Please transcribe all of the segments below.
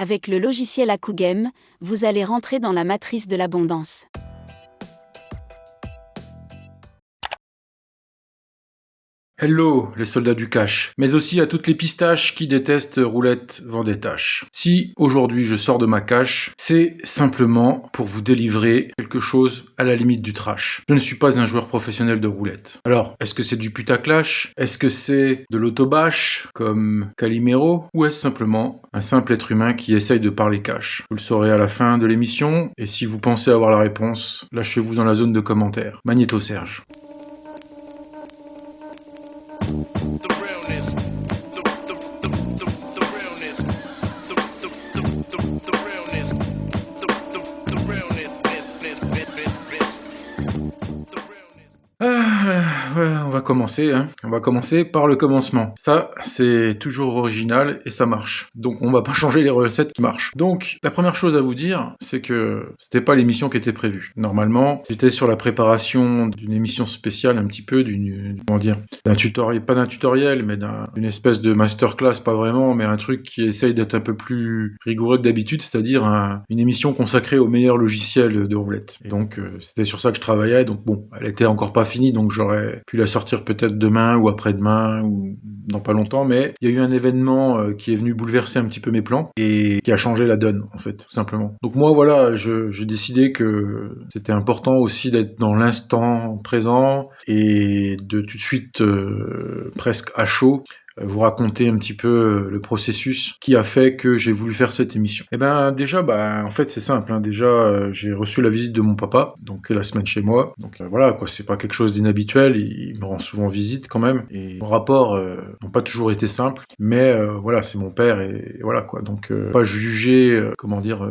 Avec le logiciel Akugame, vous allez rentrer dans la matrice de l'abondance. Hello, les soldats du cash, mais aussi à toutes les pistaches qui détestent Roulette Vendétache. Si aujourd'hui je sors de ma cache, c'est simplement pour vous délivrer quelque chose à la limite du trash. Je ne suis pas un joueur professionnel de roulette. Alors, est-ce que c'est du putaclash? Est-ce que c'est de l'autobash, comme Calimero? Ou est-ce simplement un simple être humain qui essaye de parler cash? Vous le saurez à la fin de l'émission, et si vous pensez avoir la réponse, lâchez-vous dans la zone de commentaires. Magnéto Serge. The realness, the realness, the realness, the realness. Ouais, on va commencer, hein. On va commencer par le commencement. Ça, c'est toujours original et ça marche. Donc, on va pas changer les recettes qui marchent. Donc, la première chose à vous dire, c'est que c'était pas l'émission qui était prévue. Normalement, j'étais sur la préparation d'une émission spéciale, un petit peu, d'un tutoriel, pas d'un tutoriel, mais d'une espèce de masterclass, pas vraiment, mais un truc qui essaye d'être un peu plus rigoureux que d'habitude, c'est-à-dire une émission consacrée aux meilleurs logiciels de roulette. Et donc, c'était sur ça que je travaillais. Donc, bon, elle était encore pas finie, donc j'aurais pu la sortir peut-être demain ou après-demain ou dans pas longtemps, mais il y a eu un événement qui est venu bouleverser un petit peu mes plans et qui a changé la donne, en fait, tout simplement. Donc moi, voilà, j'ai décidé que c'était important aussi d'être dans l'instant présent et de tout de suite, presque à chaud, vous raconter un petit peu le processus qui a fait que j'ai voulu faire cette émission. Et ben déjà, en fait c'est simple, hein. Déjà j'ai reçu la visite de mon papa, donc la semaine chez moi, donc voilà quoi, c'est pas quelque chose d'inhabituel, il me rend souvent visite quand même, et nos rapports n'ont pas toujours été simples, mais voilà, c'est mon père et voilà quoi, donc pas juger,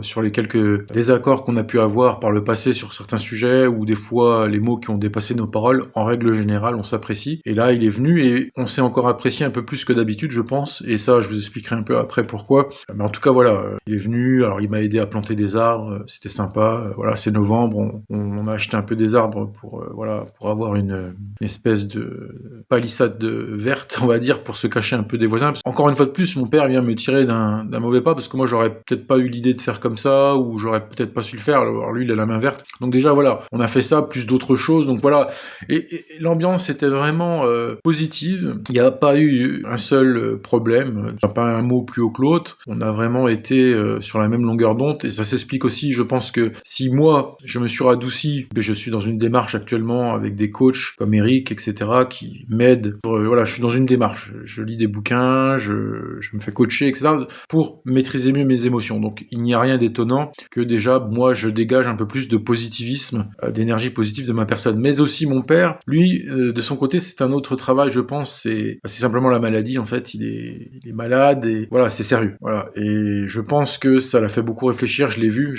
sur les quelques désaccords qu'on a pu avoir par le passé sur certains sujets, ou des fois les mots qui ont dépassé nos paroles, en règle générale on s'apprécie, et là il est venu et on s'est encore apprécié un peu plus que d'habitude, je pense, et ça je vous expliquerai un peu après pourquoi. Mais en tout cas voilà, il est venu, alors il m'a aidé à planter des arbres, c'était sympa, voilà, c'est novembre, on a acheté un peu des arbres pour avoir une espèce de palissade verte, on va dire, pour se cacher un peu des voisins. Parce encore une fois de plus, mon père vient me tirer d'un mauvais pas, parce que moi j'aurais peut-être pas eu l'idée de faire comme ça, ou j'aurais peut-être pas su le faire, alors lui il a la main verte. Donc déjà voilà, on a fait ça, plus d'autres choses, donc voilà, et l'ambiance était vraiment positive, il n'y a pas eu un seul problème, pas un mot plus haut que l'autre, on a vraiment été sur la même longueur d'onde, et ça s'explique aussi, je pense que si moi je me suis radouci, je suis dans une démarche actuellement avec des coachs comme Eric, etc., qui m'aident, voilà, je suis dans une démarche, je lis des bouquins, je me fais coacher, etc., pour maîtriser mieux mes émotions, donc il n'y a rien d'étonnant que déjà, moi je dégage un peu plus de positivisme, d'énergie positive de ma personne, mais aussi mon père, lui, de son côté, c'est un autre travail, je pense, c'est simplement la maladie, en fait, il est malade, et voilà, c'est sérieux, voilà, et je pense que ça l'a fait beaucoup réfléchir, j'ai vu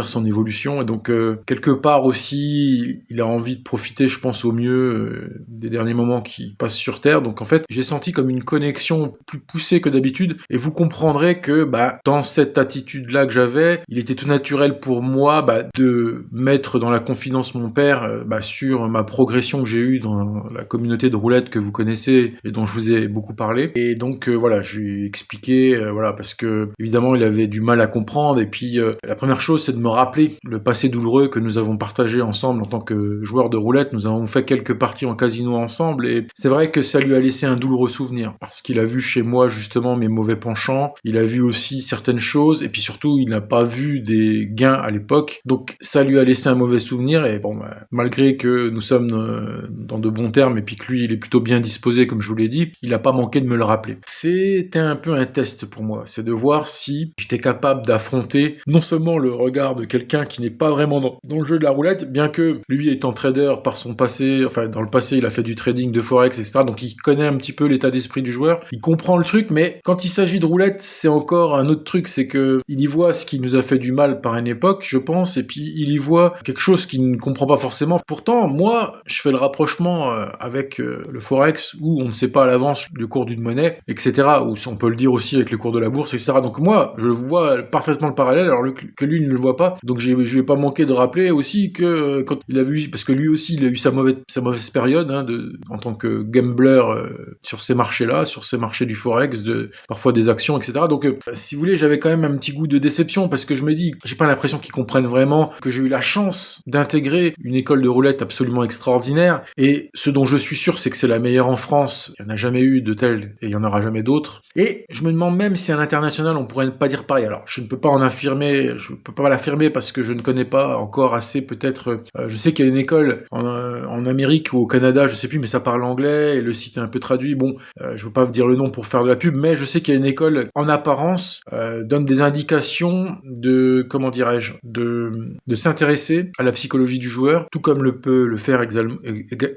son évolution, et donc quelque part aussi, il a envie de profiter, je pense, au mieux des derniers moments qui passent sur Terre, donc en fait, j'ai senti comme une connexion plus poussée que d'habitude, et vous comprendrez que, dans cette attitude-là que j'avais, il était tout naturel pour moi, de mettre dans la confidence mon père, sur ma progression que j'ai eue dans la communauté de roulette que vous connaissez, et dont je vous ai beaucoup parlé, et donc voilà, je lui ai expliqué, parce que évidemment il avait du mal à comprendre, et puis la première chose c'est de me rappeler le passé douloureux que nous avons partagé ensemble en tant que joueurs de roulette. Nous avons fait quelques parties en casino ensemble, et c'est vrai que ça lui a laissé un douloureux souvenir, parce qu'il a vu chez moi justement mes mauvais penchants, il a vu aussi certaines choses, et puis surtout il n'a pas vu des gains à l'époque, donc ça lui a laissé un mauvais souvenir, et bon, malgré que nous sommes dans de bons termes, et puis que lui il est plutôt bien disposé comme je vous l'ai dit, il n'a pas manqué de me le rappeler. C'était un peu un test pour moi, c'est de voir si j'étais capable d'affronter non seulement le regard de quelqu'un qui n'est pas vraiment dans le jeu de la roulette, bien que lui étant trader par son passé, enfin dans le passé il a fait du trading de forex, etc., donc il connaît un petit peu l'état d'esprit du joueur, il comprend le truc, mais quand il s'agit de roulette, c'est encore un autre truc, c'est que il y voit ce qui nous a fait du mal par une époque, je pense, et puis il y voit quelque chose qu'il ne comprend pas forcément. Pourtant, moi, je fais le rapprochement avec le forex, où on ne sait pas à l'avance d'avance le cours d'une monnaie, etc. Ou on peut le dire aussi avec le cours de la bourse, etc. Donc moi, je vois parfaitement le parallèle, alors que lui ne le voit pas. Donc je vais pas manquer de rappeler aussi que quand il a vu, parce que lui aussi il a eu sa mauvaise période en tant que gambler sur ces marchés-là, sur ces marchés du forex, parfois des actions, etc. Donc si vous voulez, j'avais quand même un petit goût de déception parce que je me dis, j'ai pas l'impression qu'ils comprennent vraiment que j'ai eu la chance d'intégrer une école de roulette absolument extraordinaire, et ce dont je suis sûr, c'est que c'est la meilleure en France. Il n'y en a jamais eu de telle et il n'y en aura jamais d'autres. Et je me demande même si à l'international on pourrait ne pas dire pareil. Alors je ne peux pas l'affirmer parce que je ne connais pas encore assez peut-être. Je sais qu'il y a une école en Amérique ou au Canada, je sais plus, mais ça parle anglais et le site est un peu traduit. Bon, je veux pas vous dire le nom pour faire de la pub, mais je sais qu'il y a une école en apparence donne des indications de, comment dirais-je, de s'intéresser à la psychologie du joueur, tout comme peut le faire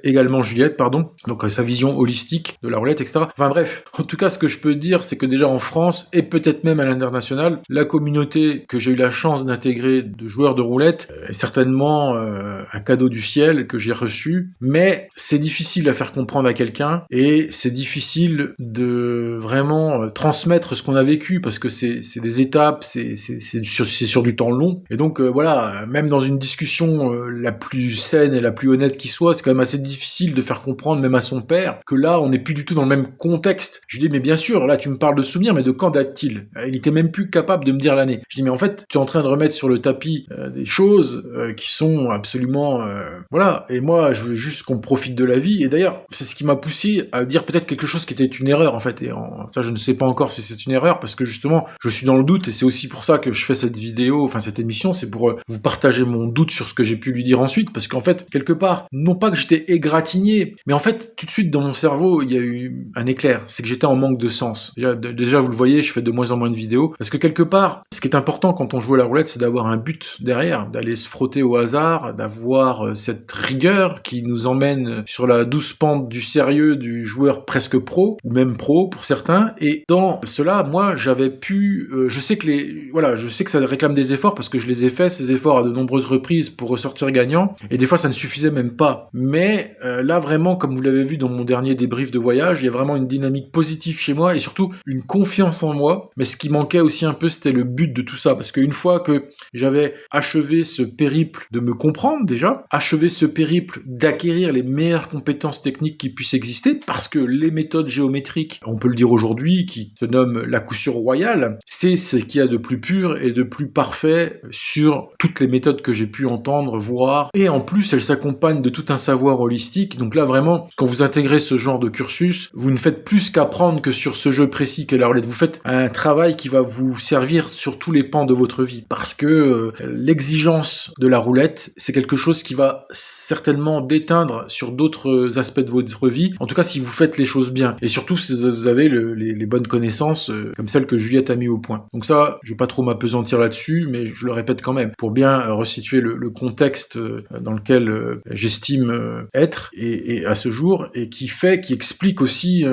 également Juliette, pardon. Donc sa vision holistique de la roulette, etc. Enfin bref, en tout cas, ce que je peux dire, c'est que déjà en France et peut-être même à l'international, la communauté que j'ai eu la chance d'intégrer de joueurs de roulette est certainement un cadeau du ciel que j'ai reçu, mais c'est difficile à faire comprendre à quelqu'un et c'est difficile de vraiment transmettre ce qu'on a vécu parce que c'est des étapes, c'est sur du temps long, et donc voilà, même dans une discussion la plus saine et la plus honnête qui soit, c'est quand même assez difficile de faire comprendre même à son père que là on n'est plus du tout dans le même contexte. Je lui dis mais bien sûr, là tu me parles de souvenirs, mais de quand date-t-il? Il était même plus capable de me dire l'année. Je dis mais en fait tu es en train de remettre sur le tapis des choses qui sont absolument voilà, et moi je veux juste qu'on profite de la vie, et d'ailleurs c'est ce qui m'a poussé à dire peut-être quelque chose qui était une erreur en fait, et ça je ne sais pas encore si c'est une erreur parce que justement je suis dans le doute, et c'est aussi pour ça que je fais cette vidéo, enfin cette émission, c'est pour vous partager mon doute sur ce que j'ai pu lui dire ensuite, parce qu'en fait quelque part, non pas que j'étais égratigné, mais en fait tout de suite dans mon cerveau il y a eu un éclair, c'est que j'étais en manque de sens. Déjà vous le voyez, je fais de moins en moins de vidéos, parce que quelque part ce qui est important quand on joue à la roulette, c'est d'avoir un but derrière, d'aller se frotter au hasard, d'avoir cette rigueur qui nous emmène sur la douce pente du sérieux du joueur presque pro, ou même pro pour certains, et dans cela, moi j'avais pu, je sais que ça réclame des efforts parce que je les ai fait, ces efforts à de nombreuses reprises pour ressortir gagnant, et des fois ça ne suffisait même pas, mais là vraiment, comme vous l'avez vu dans mon dernier débrief de voyage, il y a vraiment une dynamique positive chez moi, et surtout une confiance en moi, mais ce qui manquait aussi un peu, c'était le but de tout ça, parce qu'une fois que j'avais achevé ce périple de me comprendre déjà, achevé ce périple d'acquérir les meilleures compétences techniques qui puissent exister, parce que les méthodes géométriques, on peut le dire aujourd'hui, qui se nomment la coup sûr royale, c'est ce qu'il y a de plus pur et de plus parfait sur toutes les méthodes que j'ai pu entendre, voir, et en plus elles s'accompagnent de tout un savoir holistique. Donc là vraiment, quand vous intégrez ce genre de cursus, vous ne faites plus qu'apprendre que sur ce jeu précis qu'est la roulette, vous faites un travail qui va vous servir sur tous les pans de votre vie, parce que l'exigence de la roulette, c'est quelque chose qui va certainement déteindre sur d'autres aspects de votre vie, en tout cas si vous faites les choses bien, et surtout si vous avez les bonnes connaissances comme celles que Juliette a mis au point. Donc ça, je vais pas trop m'apesantir là-dessus, mais je le répète quand même, pour bien resituer le contexte dans lequel j'estime être, et à ce jour, et qui explique aussi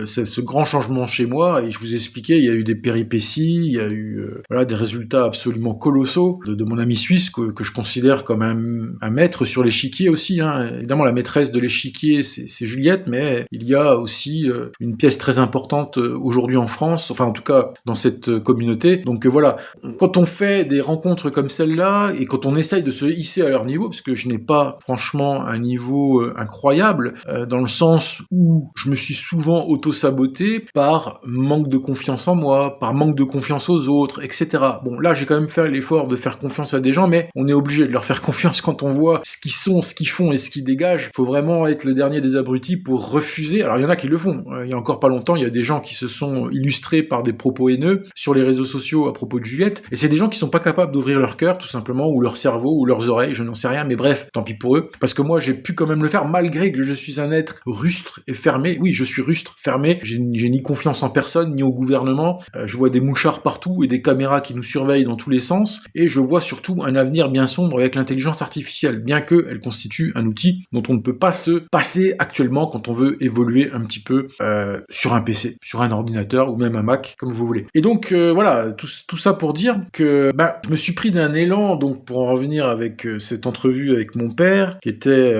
ce grand changement chez moi, et je vous ai expliqué, il y a eu des péripéties, il y a eu des résultats absolument colossaux de mon ami suisse, que je considère comme un maître sur l'échiquier aussi, hein. Évidemment la maîtresse de l'échiquier c'est Juliette, mais il y a aussi une pièce très importante aujourd'hui en France, enfin en tout cas dans cette communauté. Donc voilà, quand on fait des rencontres comme celle-là, et quand on essaye de se hisser à leur niveau, parce que je n'ai pas franchement un niveau incroyable, dans le sens où je me suis souvent auto-saboté par manque de confiance en moi, par manque de confiance aux autres, etc. Bon, là j'ai quand même fait l'effort de faire confiance à des gens, mais on est obligé de leur faire confiance quand on voit ce qu'ils sont, ce qu'ils font et ce qu'ils dégagent. Faut vraiment être le dernier des abrutis pour refuser. Alors il y en a qui le font. Il y a encore pas longtemps, il y a des gens qui se sont illustrés par des propos haineux sur les réseaux sociaux à propos de Juliette, et c'est des gens qui sont pas capables d'ouvrir leur cœur tout simplement, ou leur cerveau, ou leurs oreilles, je n'en sais rien, mais bref, tant pis pour eux, parce que moi j'ai pu quand même le faire malgré que je suis un être rustre et fermé. Oui, je suis rustre, fermé, j'ai ni confiance en personne, ni au gouvernement, je vois des mouchards partout et des caméras qui nous surveillent dans tous les sens, et je vois surtout un avenir bien sombre avec l'intelligence artificielle, bien qu'elle constitue un outil dont on ne peut pas se passer actuellement quand on veut évoluer un petit peu sur un PC, sur un ordinateur ou même un Mac, comme vous voulez. Et donc voilà, tout ça pour dire que je me suis pris d'un élan, donc pour en revenir avec cette entrevue avec mon père, qui était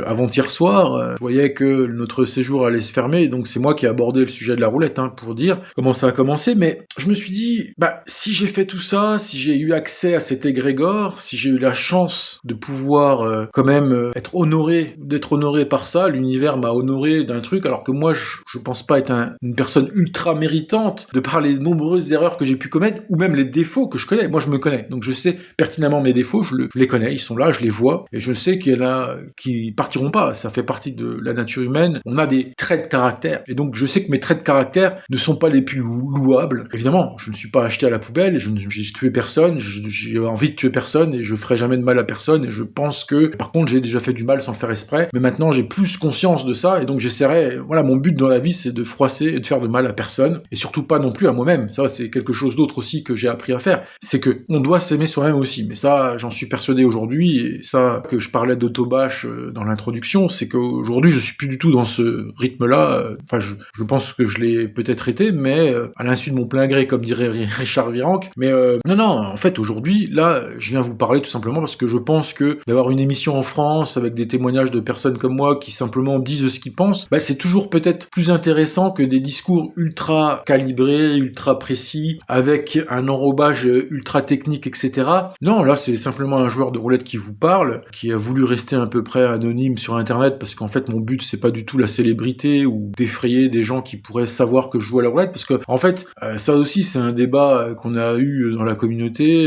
avant-hier soir, je voyais que notre séjour allait se fermer, donc c'est moi qui ai abordé le sujet de la roulette, pour dire comment ça a commencé, mais je me suis dit, si j'ai fait tout ça, si j'ai eu accès à cet égrégore, si j'ai eu la chance de pouvoir quand même d'être honoré par ça, l'univers m'a honoré d'un truc, alors que moi je pense pas être une personne ultra méritante de par les nombreuses erreurs que j'ai pu commettre, ou même les défauts que je connais. Moi je me connais, donc je sais pertinemment mes défauts, je les connais, ils sont là, je les vois, et je sais qu'il y en a qui partiront pas, ça fait partie de la nature humaine, on a des traits de caractère, et donc je sais que mes traits de caractère ne sont pas les plus louables. Évidemment, je ne suis pas acheté à la poubelle, j'ai tué personne, j'ai envie de tuer personne, et je ferai jamais de mal à personne, et je pense que, par contre, j'ai déjà fait du mal sans le faire exprès, mais maintenant j'ai plus conscience de ça, et donc j'essaierai, mon but dans la vie, c'est de froisser et de faire de mal à personne, et surtout pas non plus à moi-même. Ça, c'est quelque chose d'autre aussi que j'ai appris à faire, c'est que on doit s'aimer soi-même aussi, mais ça, j'en suis persuadé aujourd'hui, et ça, que je parlais d'autobâche dans l'introduction, c'est qu'aujourd'hui, je suis plus du tout dans ce rythme-là, je pense que je l'ai peut-être été, mais à l'insu de mon plein gré, comme dirait Richard Virenque, mais non, en fait, aujourd'hui, là, je viens vous parler tout simplement parce que je pense que d'avoir une émission en France avec des témoignages de personnes comme moi qui simplement disent ce qu'ils pensent, c'est toujours peut-être plus intéressant que des discours ultra calibrés, ultra précis, avec un enrobage ultra technique, etc. Non, là, c'est simplement un joueur de roulette qui vous parle, qui a voulu rester à peu près anonyme sur Internet, parce qu'en fait, mon but, c'est pas du tout la célébrité ou d'effrayer des gens qui pourraient savoir que je joue à la roulette, parce que, en fait, ça aussi, c'est un débat qu'on a eu dans la communauté,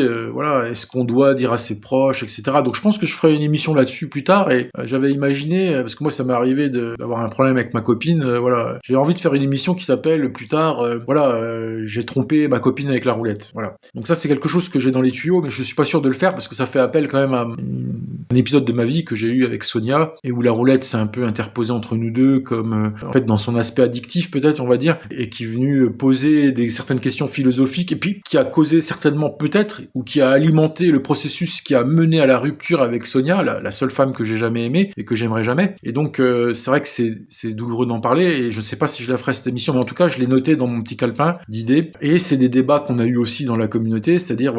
est-ce qu'on doit dire à ses proches, etc. Donc je pense que je ferai une émission là-dessus plus tard, et j'avais imaginé, parce que moi ça m'est arrivé d'avoir un problème avec ma copine, j'ai envie de faire une émission qui s'appelle plus tard, j'ai trompé ma copine avec la roulette, voilà. Donc ça c'est quelque chose que j'ai dans les tuyaux, mais je suis pas sûr de le faire, parce que ça fait appel quand même à un épisode de ma vie que j'ai eu avec Sonia, et où la roulette s'est un peu interposée entre nous deux, comme en fait dans son aspect addictif peut-être, on va dire, et qui est venu poser certaines questions philosophiques, et puis qui a causé certainement peut-être, ou qui a alimenté le processus qui a mené à la rupture avec Sonia, la seule femme que j'ai jamais aimée et que j'aimerais jamais. Et donc c'est vrai que c'est douloureux d'en parler, et je sais pas si je la ferai cette émission, mais en tout cas je l'ai noté dans mon petit calepin d'idées, et c'est des débats qu'on a eu aussi dans la communauté, c'est-à-dire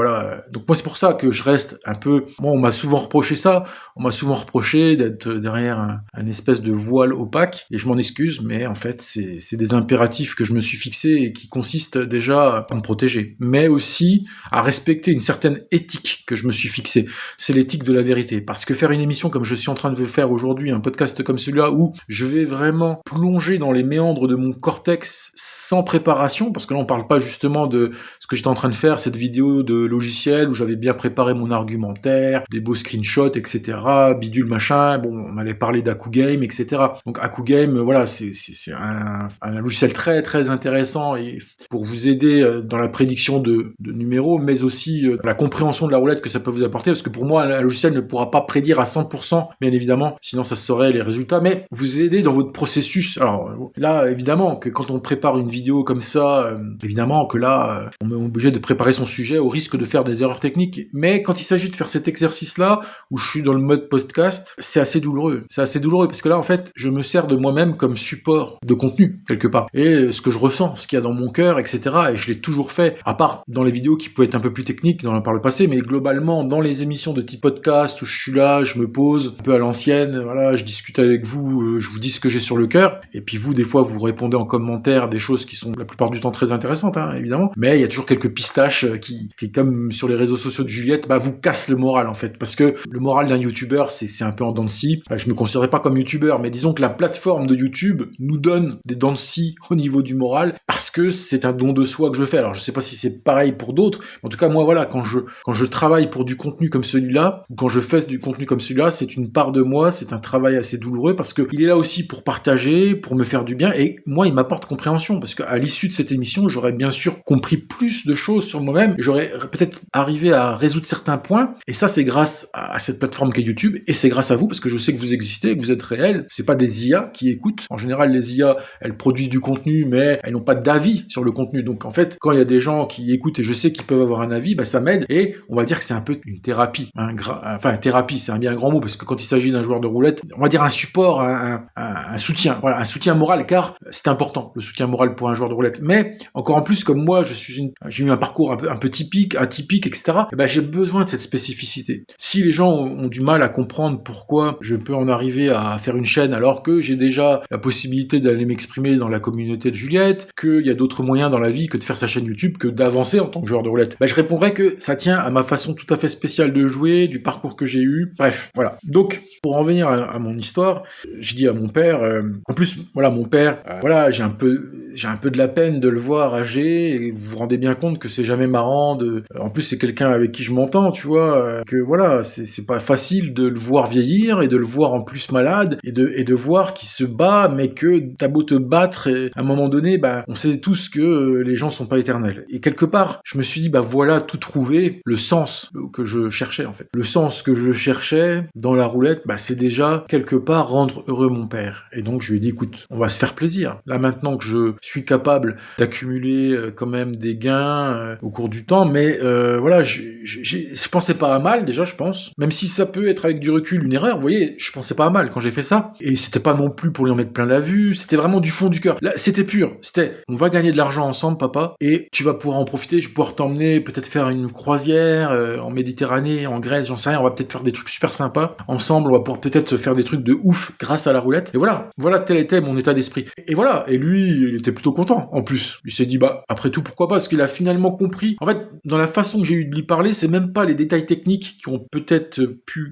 donc moi c'est pour ça que je reste un peu, moi on m'a souvent reproché ça, on m'a souvent reproché d'être derrière un espèce de voile opaque, et je m'en excuse, mais en fait c'est des impératifs que je me suis fixés et qui consistent déjà à me protéger, mais aussi à respecter une certaine éthique que je me suis fixée. C'est l'éthique de la vérité. Parce que faire une émission comme je suis en train de faire aujourd'hui, un podcast comme celui-là, où je vais vraiment plonger dans les méandres de mon cortex sans préparation, parce que là on parle pas justement de ce que j'étais en train de faire, cette vidéo de logiciel où j'avais bien préparé mon argumentaire, des beaux screenshots, etc., bidule machin, on m'allait parler d'Akugame, etc. Donc Akugame, c'est un logiciel très très intéressant, et pour vous aider dans la prédiction de numéros, mais aussi la compréhension de la roulette que ça peut vous apporter, parce que pour moi, un logiciel ne pourra pas prédire à 100%, bien évidemment, sinon ça saurait les résultats, mais vous aider dans votre processus. Alors là, évidemment, que quand on prépare une vidéo comme ça, évidemment que là, on est obligé de préparer son sujet au risque de faire des erreurs techniques, mais quand il s'agit de faire cet exercice-là, où je suis dans le mode podcast, c'est assez douloureux. C'est assez douloureux, parce que là, en fait, je me sers de moi-même comme support de contenu, quelque part. Et ce que je ressens, ce qu'il y a dans mon cœur, etc., et je l'ai toujours fait, à part dans les vidéos qui pouvaient être un peu plus techniques par le passé, mais globalement, dans les émissions de type podcast, où je suis là, je me pose, un peu à l'ancienne, je discute avec vous, je vous dis ce que j'ai sur le cœur, et puis vous, des fois, vous répondez en commentaire des choses qui sont la plupart du temps très intéressantes, évidemment, mais il y a toujours quelques pistaches qui comme sur les réseaux sociaux de Juliette, vous cassent le moral, en fait, parce que le moral d'un youtubeur, c'est un peu en dents de scie. Je me considérais pas comme youtubeur, mais disons que la plateforme de YouTube nous donne des dents de scie au niveau du moral, parce que c'est un don de soi que je fais. Alors, je sais pas si c'est pareil pour d'autres, en tout cas, moi, quand je travaille pour du contenu comme celui-là, ou quand je fais du contenu comme celui-là, c'est une part de moi, c'est un travail assez douloureux, parce que il est là aussi pour partager, pour me faire du bien, et moi, il m'apporte compréhension, parce qu'à l'issue de cette émission, j'aurais bien sûr compris plus de choses sur moi-même, et j'aurais peut-être arrivé à résoudre certains points, et ça, c'est grâce à cette plateforme qu'est YouTube, et c'est grâce à vous, parce que je sais que vous existez, que vous êtes réels, c'est pas des IA qui écoutent. En général, les IA, elles produisent du contenu, mais elles n'ont pas d'avis sur le contenu, donc en fait, quand il y a des gens qui écoutent, et je sais qu'ils peuvent avoir un avis, ça m'aide, et on va dire que c'est un peu une thérapie, thérapie, c'est un bien grand mot, parce que quand il s'agit d'un joueur de roulette, on va dire un support, un soutien, un soutien moral, car c'est important, le soutien moral pour un joueur de roulette, mais encore en plus, comme moi, j'ai eu un parcours un peu typique, atypique, etc., j'ai besoin de cette spécificité. Si les gens ont du mal à comprendre pourquoi je peux en arriver à faire une chaîne, alors que que j'ai déjà la possibilité d'aller m'exprimer dans la communauté de Juliette, qu'il y a d'autres moyens dans la vie que de faire sa chaîne YouTube, que d'avancer en tant que joueur de roulette. Je répondrais que ça tient à ma façon tout à fait spéciale de jouer, du parcours que j'ai eu. Bref, voilà. Donc, pour en venir à mon histoire, je dis à mon père, en plus, voilà, mon père, voilà, j'ai un peu de la peine de le voir âgé, et vous vous rendez bien compte que c'est jamais marrant en plus, c'est quelqu'un avec qui je m'entends, tu vois, que voilà, c'est pas facile de le voir vieillir, et de le voir en plus malade, et de voir qu'il se bat, mais que t'as beau te battre, et à un moment donné, on sait tous que les gens sont pas éternels. Et quelque part, je me suis dit, voilà, tout trouvé, le sens que je cherchais, en fait. Le sens que je cherchais dans la roulette, c'est déjà, quelque part, rendre heureux mon père. Et donc, je lui ai dit, écoute, on va se faire plaisir. Là, maintenant que je suis capable d'accumuler quand même des gains au cours du temps, mais voilà, je pensais pas à mal, déjà, je pense. Même si ça peut être avec du recul une erreur, vous voyez, je pensais pas à mal quand j'ai fait ça. Et c'était pas non plus pour lui en mettre plein la vue, c'était vraiment du fond du cœur. Là, c'était pur. C'était, on va gagner de l'argent ensemble, papa, et tu vas pouvoir en profiter, je vais pouvoir t'emmener, peut-être faire une croisière en Méditerranée, en Grèce, j'en sais rien, on va peut-être faire des trucs super sympas. Ensemble, on va pouvoir peut-être se faire des trucs de ouf grâce à la roulette. Et voilà tel était mon état d'esprit. Et voilà, et lui, il était plutôt content, en plus. Il s'est dit, après tout, pourquoi pas, parce qu'il a finalement compris. En fait, dans la façon que j'ai eu de lui parler, c'est même pas les détails techniques qui ont peut-être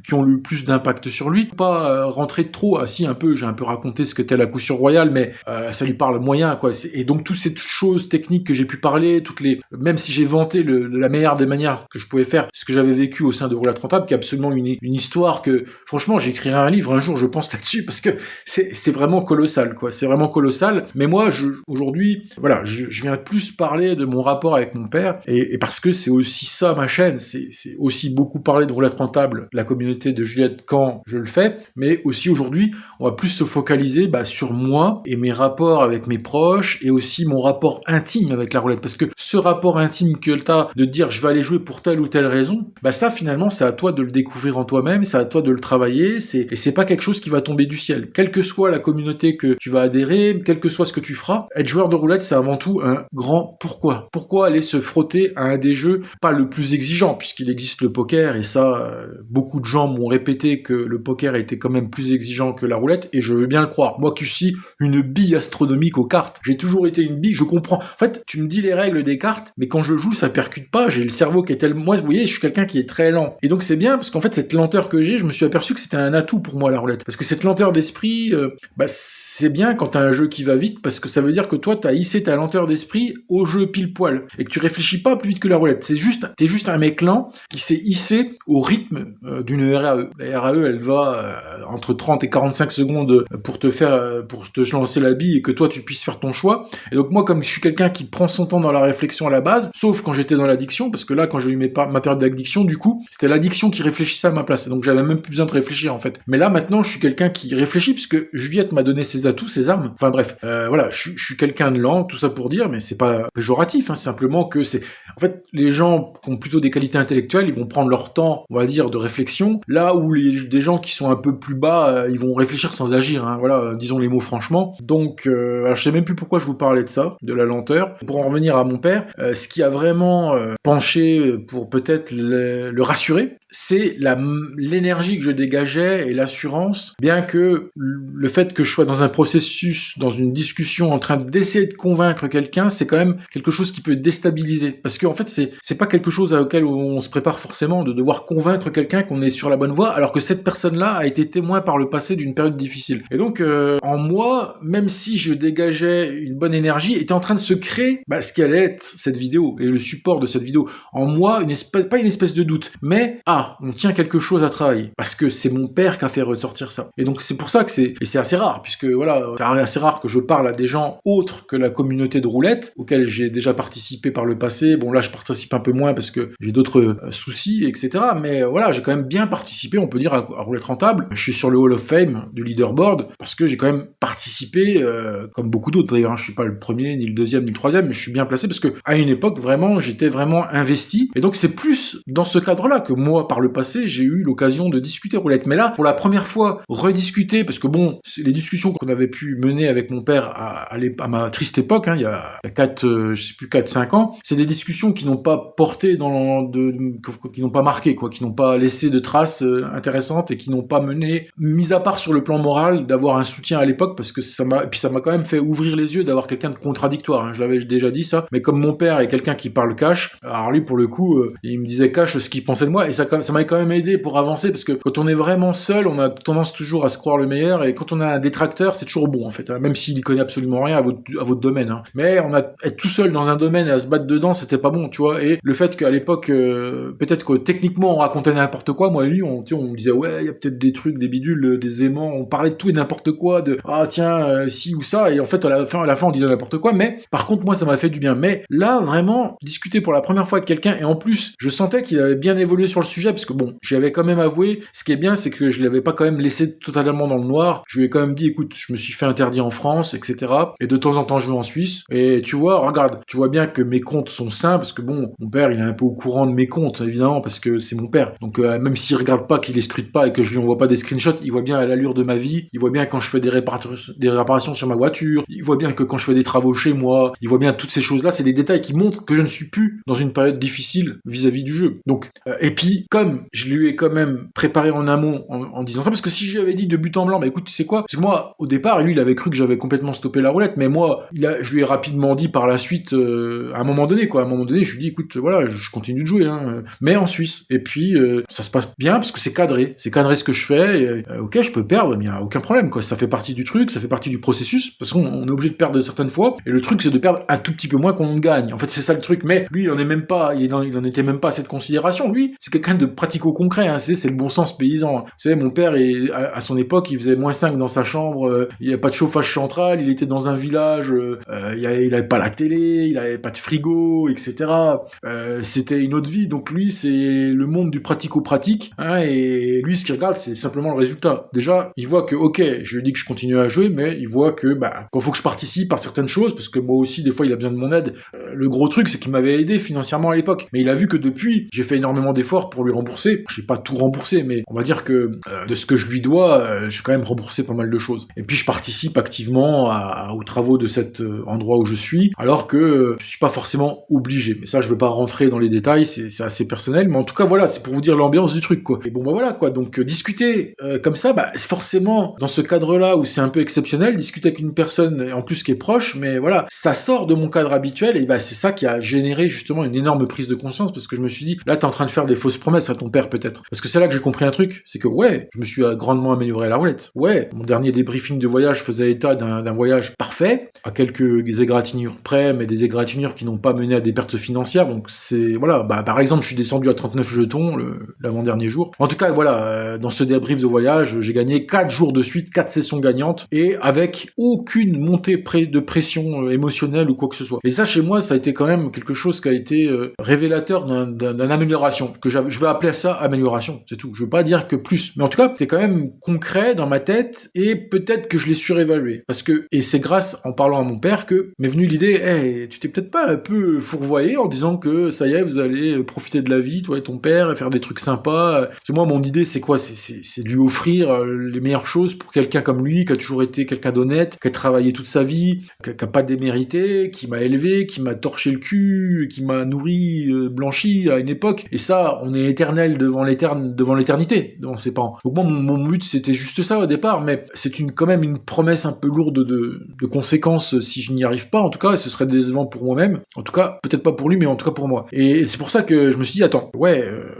qui ont eu plus d'impact sur lui. Pas rentrer trop, si, un peu, j'ai un peu raconté ce qu'était la couture royale, mais ça lui parle moyen, quoi. Et donc, toutes ces choses techniques que j'ai pu parler, même si j'ai vanté la meilleure des manières que je pouvais faire, ce que j'avais vécu au sein de Roulette Rentable, qui est absolument une histoire que, franchement, j'écrirai un livre un jour, je pense là-dessus, parce que c'est vraiment colossal, quoi. C'est vraiment colossal. Mais moi, aujourd'hui, voilà, je viens plus parler de mon rapport avec mon père, et parce que c'est aussi ça ma chaîne, c'est aussi beaucoup parler de Roulette Rentable, la communauté de Juliette quand je le fais, mais aussi aujourd'hui, on va plus se focaliser sur moi et mes rapports avec mes proches, et aussi mon rapport intime avec la roulette, parce que ce rapport intime que t'as de dire je vais aller jouer pour telle ou telle raison, ça finalement c'est à toi de le découvrir en toi-même, c'est à toi de le travailler, et c'est pas quelque chose qui va tomber du ciel. Quelle que soit la communauté que tu vas adhérer, quel que soit ce que tu feras, être joueur de roulette c'est avant tout un grand pourquoi. Pourquoi aller se frotter à un des jeux pas le plus exigeant, puisqu'il existe le poker, et ça, beaucoup de gens m'ont répété que le poker était quand même plus exigeant que la roulette, et je veux bien le croire. Moi qui suis une bille astronomique aux cartes, j'ai toujours été une bille, je comprends. En fait, tu me dis les règles des cartes, mais quand je joue, ça percute pas, j'ai le cerveau qui est tellement... Moi, vous voyez, je suis quelqu'un qui est très lent. Et donc c'est bien, parce qu'en fait, cette lenteur que j'ai, je me suis aperçu que c'était un atout pour moi, la roulette. Parce que cette lenteur d'esprit, c'est bien quand t'as un jeu qui va vite, parce que ça veut dire que toi, t'as hissé ta lenteur d'esprit au jeu pile poil, et que tu réfléchis pas plus vite que la roulette. T'es juste un mec lent qui s'est hissé au rythme d'une RAE. La RAE, elle va entre 30 et 45 secondes pour te lancer la bille, et que toi, tu puisses faire ton choix. Et donc moi, comme je suis quelqu'un qui prend son temps dans la réflexion à la base, sauf quand j'étais dans l'addiction, parce que là, quand j'ai eu ma période d'addiction, du coup, c'était l'addiction qui réfléchissait à ma place. Et donc j'avais même plus besoin de réfléchir, en fait. Mais là, maintenant, je suis quelqu'un qui réfléchit, puisque Juliette m'a donné ses atouts, ses armes. Enfin bref, voilà, je suis quelqu'un de lent, tout ça pour dire, mais c'est pas péjoratif, c'est simplement que c'est... En fait, les gens qui ont plutôt des qualités intellectuelles, ils vont prendre leur temps, on va dire, de réflexion, là où des gens qui sont un peu plus bas, ils vont réfléchir sans agir, voilà, disons les mots franchement. Donc, alors je sais même plus pourquoi je vous parlais de ça, de la lenteur. Pour en revenir à mon père, ce qui a vraiment penché pour peut-être le rassurer, c'est l'énergie que je dégageais et l'assurance, bien que le fait que je sois dans un processus, dans une discussion, en train d'essayer de convaincre quelqu'un, c'est quand même quelque chose qui peut déstabiliser. Parce qu'en fait, c'est pas quelque chose auquel on se prépare forcément, de devoir convaincre quelqu'un qu'on est sur la bonne voie, alors que cette personne-là a été témoin par le passé d'une période difficile. Et donc, en moi, même si je dégageais une bonne énergie, était en train de se créer ce qu'allait être cette vidéo, et le support de cette vidéo. En moi, pas une espèce de doute, mais on tient quelque chose à travailler, parce que c'est mon père qui a fait ressortir ça. Et donc c'est pour ça que c'est assez rare, puisque voilà, c'est assez rare que je parle à des gens autres que la communauté de roulette, auxquels j'ai déjà participé par le passé. Bon là, je participe un peu moins parce que j'ai d'autres soucis, etc. Mais voilà, j'ai quand même bien participé, on peut dire, à Roulette Rentable. Je suis sur le Hall of Fame du leaderboard, parce que j'ai quand même participé, comme beaucoup d'autres d'ailleurs, je suis pas le premier, ni le deuxième, ni le troisième, mais je suis bien placé, parce que à une époque, vraiment, j'étais vraiment investi. Et donc c'est plus dans ce cadre-là que moi, par le passé, j'ai eu l'occasion de discuter roulette. Mais là, pour la première fois, rediscuter, parce que bon, les discussions qu'on avait pu mener avec mon père à ma triste époque, il y a 4-5 ans, c'est des discussions qui n'ont pas porté qui n'ont pas marqué, quoi, qui n'ont pas laissé de traces intéressantes, et qui n'ont pas mené, mis à part sur le plan moral, général d'avoir un soutien à l'époque parce que ça m'a quand même fait ouvrir les yeux d'avoir quelqu'un de contradictoire, hein. Je l'avais déjà dit ça, mais comme mon père est quelqu'un qui parle cash, alors lui pour le coup il me disait cash ce qu'il pensait de moi et ça m'a quand même aidé pour avancer parce que quand on est vraiment seul on a tendance toujours à se croire le meilleur et quand on a un détracteur c'est toujours bon en fait, hein, même s'il y connaît absolument rien à votre domaine, hein. Mais être tout seul dans un domaine et à se battre dedans c'était pas bon, tu vois. Et le fait qu'à l'époque peut-être que techniquement on racontait n'importe quoi, moi et lui on me disait ouais il y a peut-être des trucs, des bidules, des aimants, on parlait de tout et n'importe quoi, de ah tiens si ou ça, et en fait à la fin on disait n'importe quoi, mais par contre moi ça m'a fait du bien. Mais là vraiment discuter pour la première fois avec quelqu'un, et en plus je sentais qu'il avait bien évolué sur le sujet parce que bon j'avais quand même avoué, ce qui est bien c'est que je l'avais pas quand même laissé totalement dans le noir, je lui ai quand même dit écoute je me suis fait interdire en France etc, et de temps en temps je vais en Suisse et tu vois regarde, tu vois bien que mes comptes sont sains parce que bon mon père il est un peu au courant de mes comptes évidemment parce que c'est mon père, donc même s'il regarde pas, qu'il les scrute pas et que je lui envoie pas des screenshots, il voit bien à l'allure de ma vie, il voit bien quand je fais des réparations sur ma voiture, il voit bien que quand je fais des travaux chez moi, il voit bien toutes ces choses là, c'est des détails qui montrent que je ne suis plus dans une période difficile vis-à-vis du jeu. Donc et puis comme je lui ai quand même préparé en amont en disant ça, parce que si je lui avais dit de but en blanc bah écoute tu sais quoi, parce que moi au départ lui il avait cru que j'avais complètement stoppé la roulette, mais moi je lui ai rapidement dit par la suite à un moment donné je lui ai dit écoute voilà je continue de jouer hein, mais en Suisse, et puis ça se passe bien parce que c'est cadré ce que je fais, et, ok je peux perdre mais il n'y a aucun problème quoi, ça fait partie du truc, ça fait partie du processus, parce qu'on est obligé de perdre certaines fois, et le truc c'est de perdre un tout petit peu moins qu'on ne gagne, en fait c'est ça le truc. Mais lui il en était même pas à cette considération, lui c'est quelqu'un de pratico-concret, hein, c'est le bon sens paysan, hein. Vous savez mon père à son époque il faisait -5 dans sa chambre, il n'y avait pas de chauffage central, il était dans un village, il avait pas la télé, il avait pas de frigo etc, c'était une autre vie, donc lui c'est le monde du pratico-pratique, hein, et lui ce qu'il regarde c'est simplement le résultat. Déjà il voit que ok je lui dis que je continue à jouer, mais il voit que quand faut que je participe à certaines choses, parce que moi aussi des fois il a besoin de mon aide. Le gros truc c'est qu'il m'avait aidé financièrement à l'époque, mais il a vu que depuis j'ai fait énormément d'efforts pour lui rembourser. J'ai pas tout remboursé, mais on va dire que de ce que je lui dois j'ai quand même remboursé pas mal de choses, et puis je participe activement aux travaux de cet endroit où je suis, alors que je suis pas forcément obligé, mais ça je veux pas rentrer dans les détails, c'est assez personnel, mais en tout cas voilà, c'est pour vous dire l'ambiance du truc quoi. Et bon voilà quoi, donc discuter comme ça, c'est forcément dans ce cadre-là où c'est un peu exceptionnel, discuter avec une personne en plus qui est proche, mais voilà, ça sort de mon cadre habituel, et c'est ça qui a généré justement une énorme prise de conscience, parce que je me suis dit, là t'es en train de faire des fausses promesses à ton père peut-être, parce que c'est là que j'ai compris un truc, c'est que ouais, je me suis grandement amélioré à la roulette, ouais, mon dernier débriefing de voyage faisait état d'un voyage parfait, à quelques égratignures près, mais des égratignures qui n'ont pas mené à des pertes financières, donc c'est, voilà, par exemple je suis descendu à 39 jetons l'avant-dernier jour, en tout cas voilà, dans ce débrief de voyage, j'ai gagné 4 jours de suite, 4 sessions gagnantes, et avec aucune montée de pression émotionnelle ou quoi que ce soit. Et ça, chez moi, ça a été quand même quelque chose qui a été révélateur d'une amélioration, que je vais appeler ça amélioration, c'est tout. Je veux pas dire que plus, mais en tout cas, c'est quand même concret dans ma tête, et peut-être que je l'ai surévalué. Et c'est grâce, en parlant à mon père, que m'est venue l'idée, hey, tu t'es peut-être pas un peu fourvoyé en disant que ça y est, vous allez profiter de la vie, toi et ton père, et faire des trucs sympas. Parce que moi, mon idée, c'est quoi? C'est de lui offrir les meilleures choses pour quelqu'un comme lui, qui a toujours été quelqu'un d'honnête, qui a travaillé toute sa vie, qui a pas démérité, qui m'a élevé, qui m'a torché le cul, qui m'a nourri, blanchi à une époque. Et ça, on est éternel devant l'éternité, devant ses parents. Donc moi, mon but, c'était juste ça au départ, mais c'est quand même une promesse un peu lourde de conséquences si je n'y arrive pas, en tout cas, et ce serait décevant pour moi-même. En tout cas, peut-être pas pour lui, mais en tout cas pour moi. Et c'est pour ça que je me suis dit, attends,